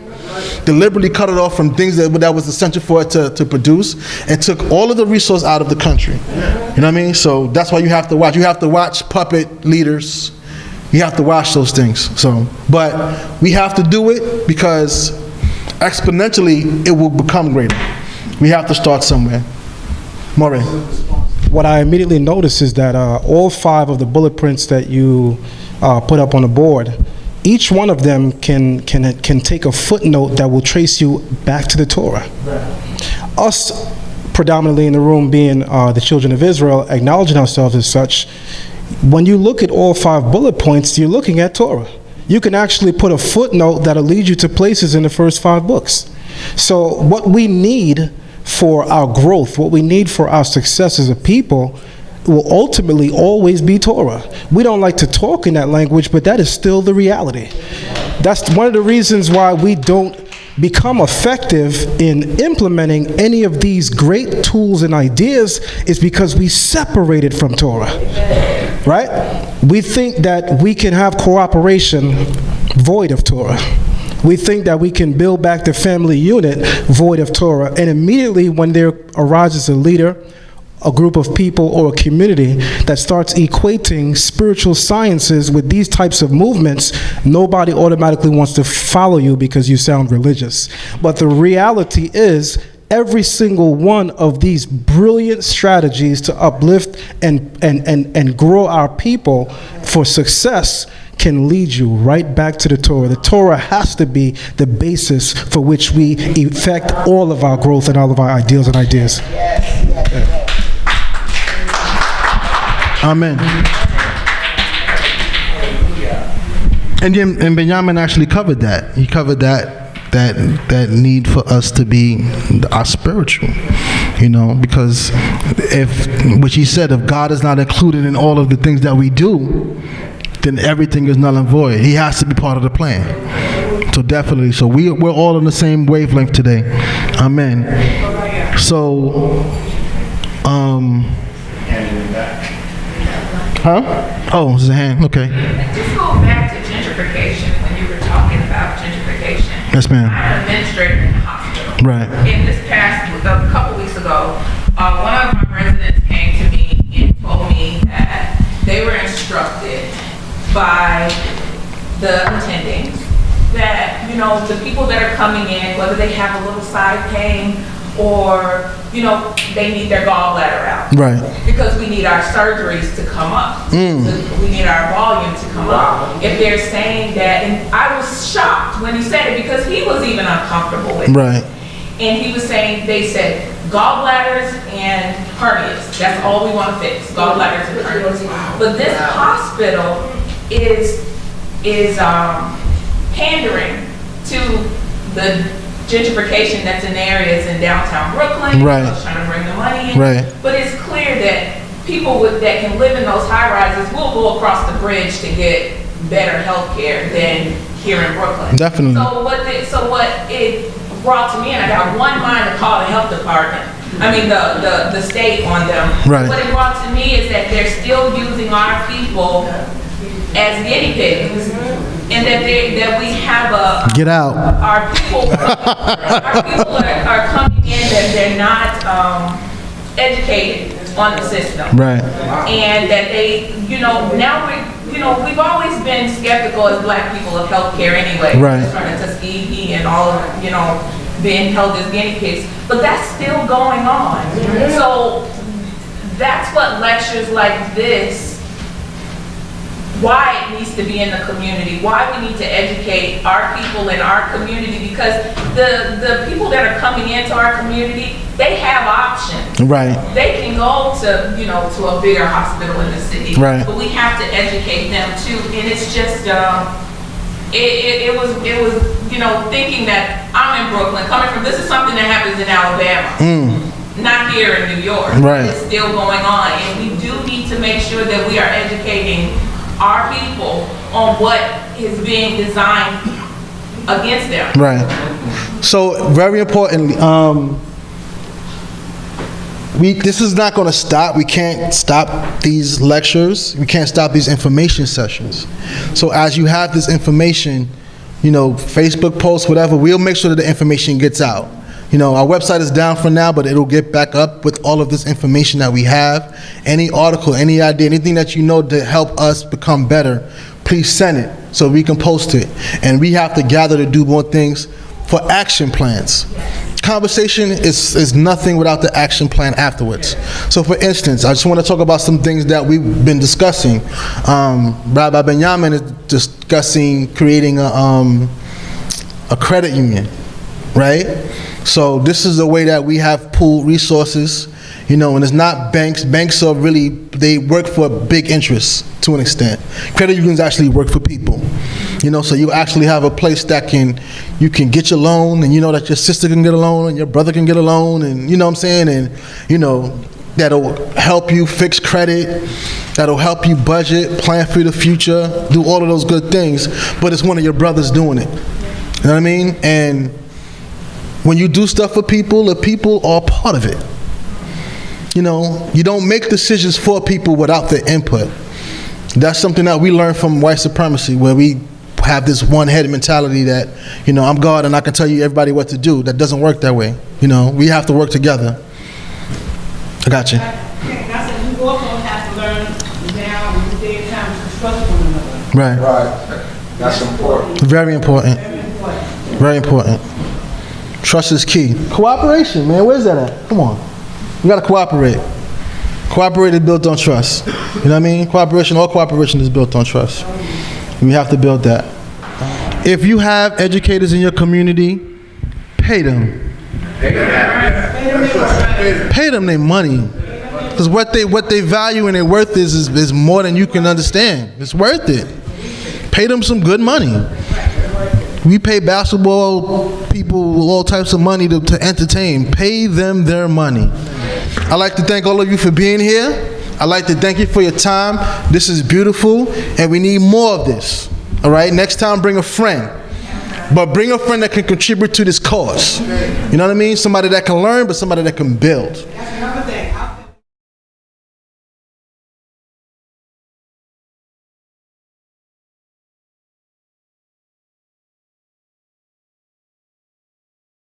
deliberately cut it off from things that was essential for it to produce, and took all of the resources out of the country. You know what I mean? So that's why you have to watch. You have to watch puppet leaders. You have to watch those things. So, but we have to do it because exponentially it will become greater. We have to start somewhere. Maureen. What I immediately noticed is that all 5 of the bullet prints that you put up on the board, each one of them can take a footnote that will trace you back to the Torah. Right. Us, predominantly in the room being the children of Israel, acknowledging ourselves as such, when you look at all 5 bullet points, you're looking at Torah. You can actually put a footnote that'll lead you to places in the first 5 books. So what we need for our growth, what we need for our success as a people, will ultimately always be Torah. We don't like to talk in that language, but that is still the reality. That's one of the reasons why we don't become effective in implementing any of these great tools and ideas, is because we separated from Torah, right? We think that we can have cooperation void of Torah. We think that we can build back the family unit void of Torah. And immediately when there arises a leader, a group of people, or a community that starts equating spiritual sciences with these types of movements, nobody automatically wants to follow you because you sound religious. But the reality is, every single one of these brilliant strategies to uplift and grow our people for success can lead you right back to the Torah. The Torah has to be the basis for which we effect all of our growth and all of our ideals and ideas. Amen. And Benjamin actually covered that. He covered that need for us to be our spiritual, you know, because which he said, if God is not included in all of the things that we do, then everything is null and void. He has to be part of the plan. So definitely, so we're all on the same wavelength today. Amen. So, Oh, this is a hand. Okay. Just go back to gentrification when you were talking about gentrification. Yes, ma'am. I'm an administrator in the hospital. Right. In this past, a couple weeks ago, one of my residents came to me and told me that they were instructed by the attendings that, you know, the people that are coming in, whether they have a little side pain or, you know, they need their gallbladder out. Right. Because we need our surgeries to come up. We need our volume to come up. If they're saying that, and I was shocked when he said it because he was even uncomfortable with it. Right. And he was saying, they said, gallbladders and hernias. That's all we want to fix, gallbladders and hernias. But this hospital is pandering to the gentrification that's in areas in downtown Brooklyn. Right. Trying to bring the money in. Right. But it's clear that people that can live in those high rises will go across the bridge to get better health care than here in Brooklyn. Definitely. So what it brought to me, and I got one mind to call the health department, the state on them. Right. What it brought to me is that they're still using our people as guinea pigs, and that we have Get out. our people are coming in that they're not educated on the system. Right. And that they, now we've always been skeptical as black people of healthcare anyway. Right. From the Tuskegee and all of, being held as guinea pigs. But that's still going on. So that's what lectures like this, why it needs to be in the community, why we need to educate our people in our community, because the people that are coming into our community, they have options. Right. They can go to, to a bigger hospital in the city. Right. But we have to educate them too. And it's just, it was, thinking that I'm in Brooklyn, coming from, this is something that happens in Alabama. Not here in New York. Right. It's still going on. And we do need to make sure that we are educating our people on what is being designed against them. Right. So very importantly, this is not going to stop. We can't stop these lectures. We can't stop these information sessions. So as you have this information, Facebook posts, whatever, we'll make sure that the information gets out. Our website is down for now, but it'll get back up with all of this information that we have. Any article, any idea, anything that to help us become better, please send it so we can post it. And we have to gather to do more things for action plans. Conversation is nothing without the action plan afterwards. So for instance, I just want to talk about some things that we've been discussing. Rabbi Benjamin is discussing creating a credit union, right? So this is a way that we have pooled resources, and it's not banks. Banks are really, they work for big interests to an extent. Credit unions actually work for people, so you actually have a place that you can get your loan, and that your sister can get a loan, and your brother can get a loan, and what I'm saying, and that'll help you fix credit, that'll help you budget, plan for the future, do all of those good things, but it's one of your brothers doing it. You know what I mean? And when you do stuff for people, the people are part of it. You don't make decisions for people without their input. That's something that we learned from white supremacy, where we have this one-headed mentality that, I'm God and I can tell you everybody what to do. That doesn't work that way. We have to work together. I got you. I said we also have to learn now in today's time to trust one another. Right. Right. That's important. Very important. Very important. Trust is key. Cooperation, man. Where's that at? Come on. We gotta cooperate. Cooperate is built on trust. You know what I mean? All cooperation is built on trust. We have to build that. If you have educators in your community, pay them. Pay them their money. Because what they value and their worth is more than you can understand. It's worth it. Pay them some good money. We pay basketball people all types of money to entertain. Pay them their money. I'd like to thank all of you for being here. I'd like to thank you for your time. This is beautiful, and we need more of this. All right? Next time, bring a friend. But bring a friend that can contribute to this cause. You know what I mean? Somebody that can learn, but somebody that can build.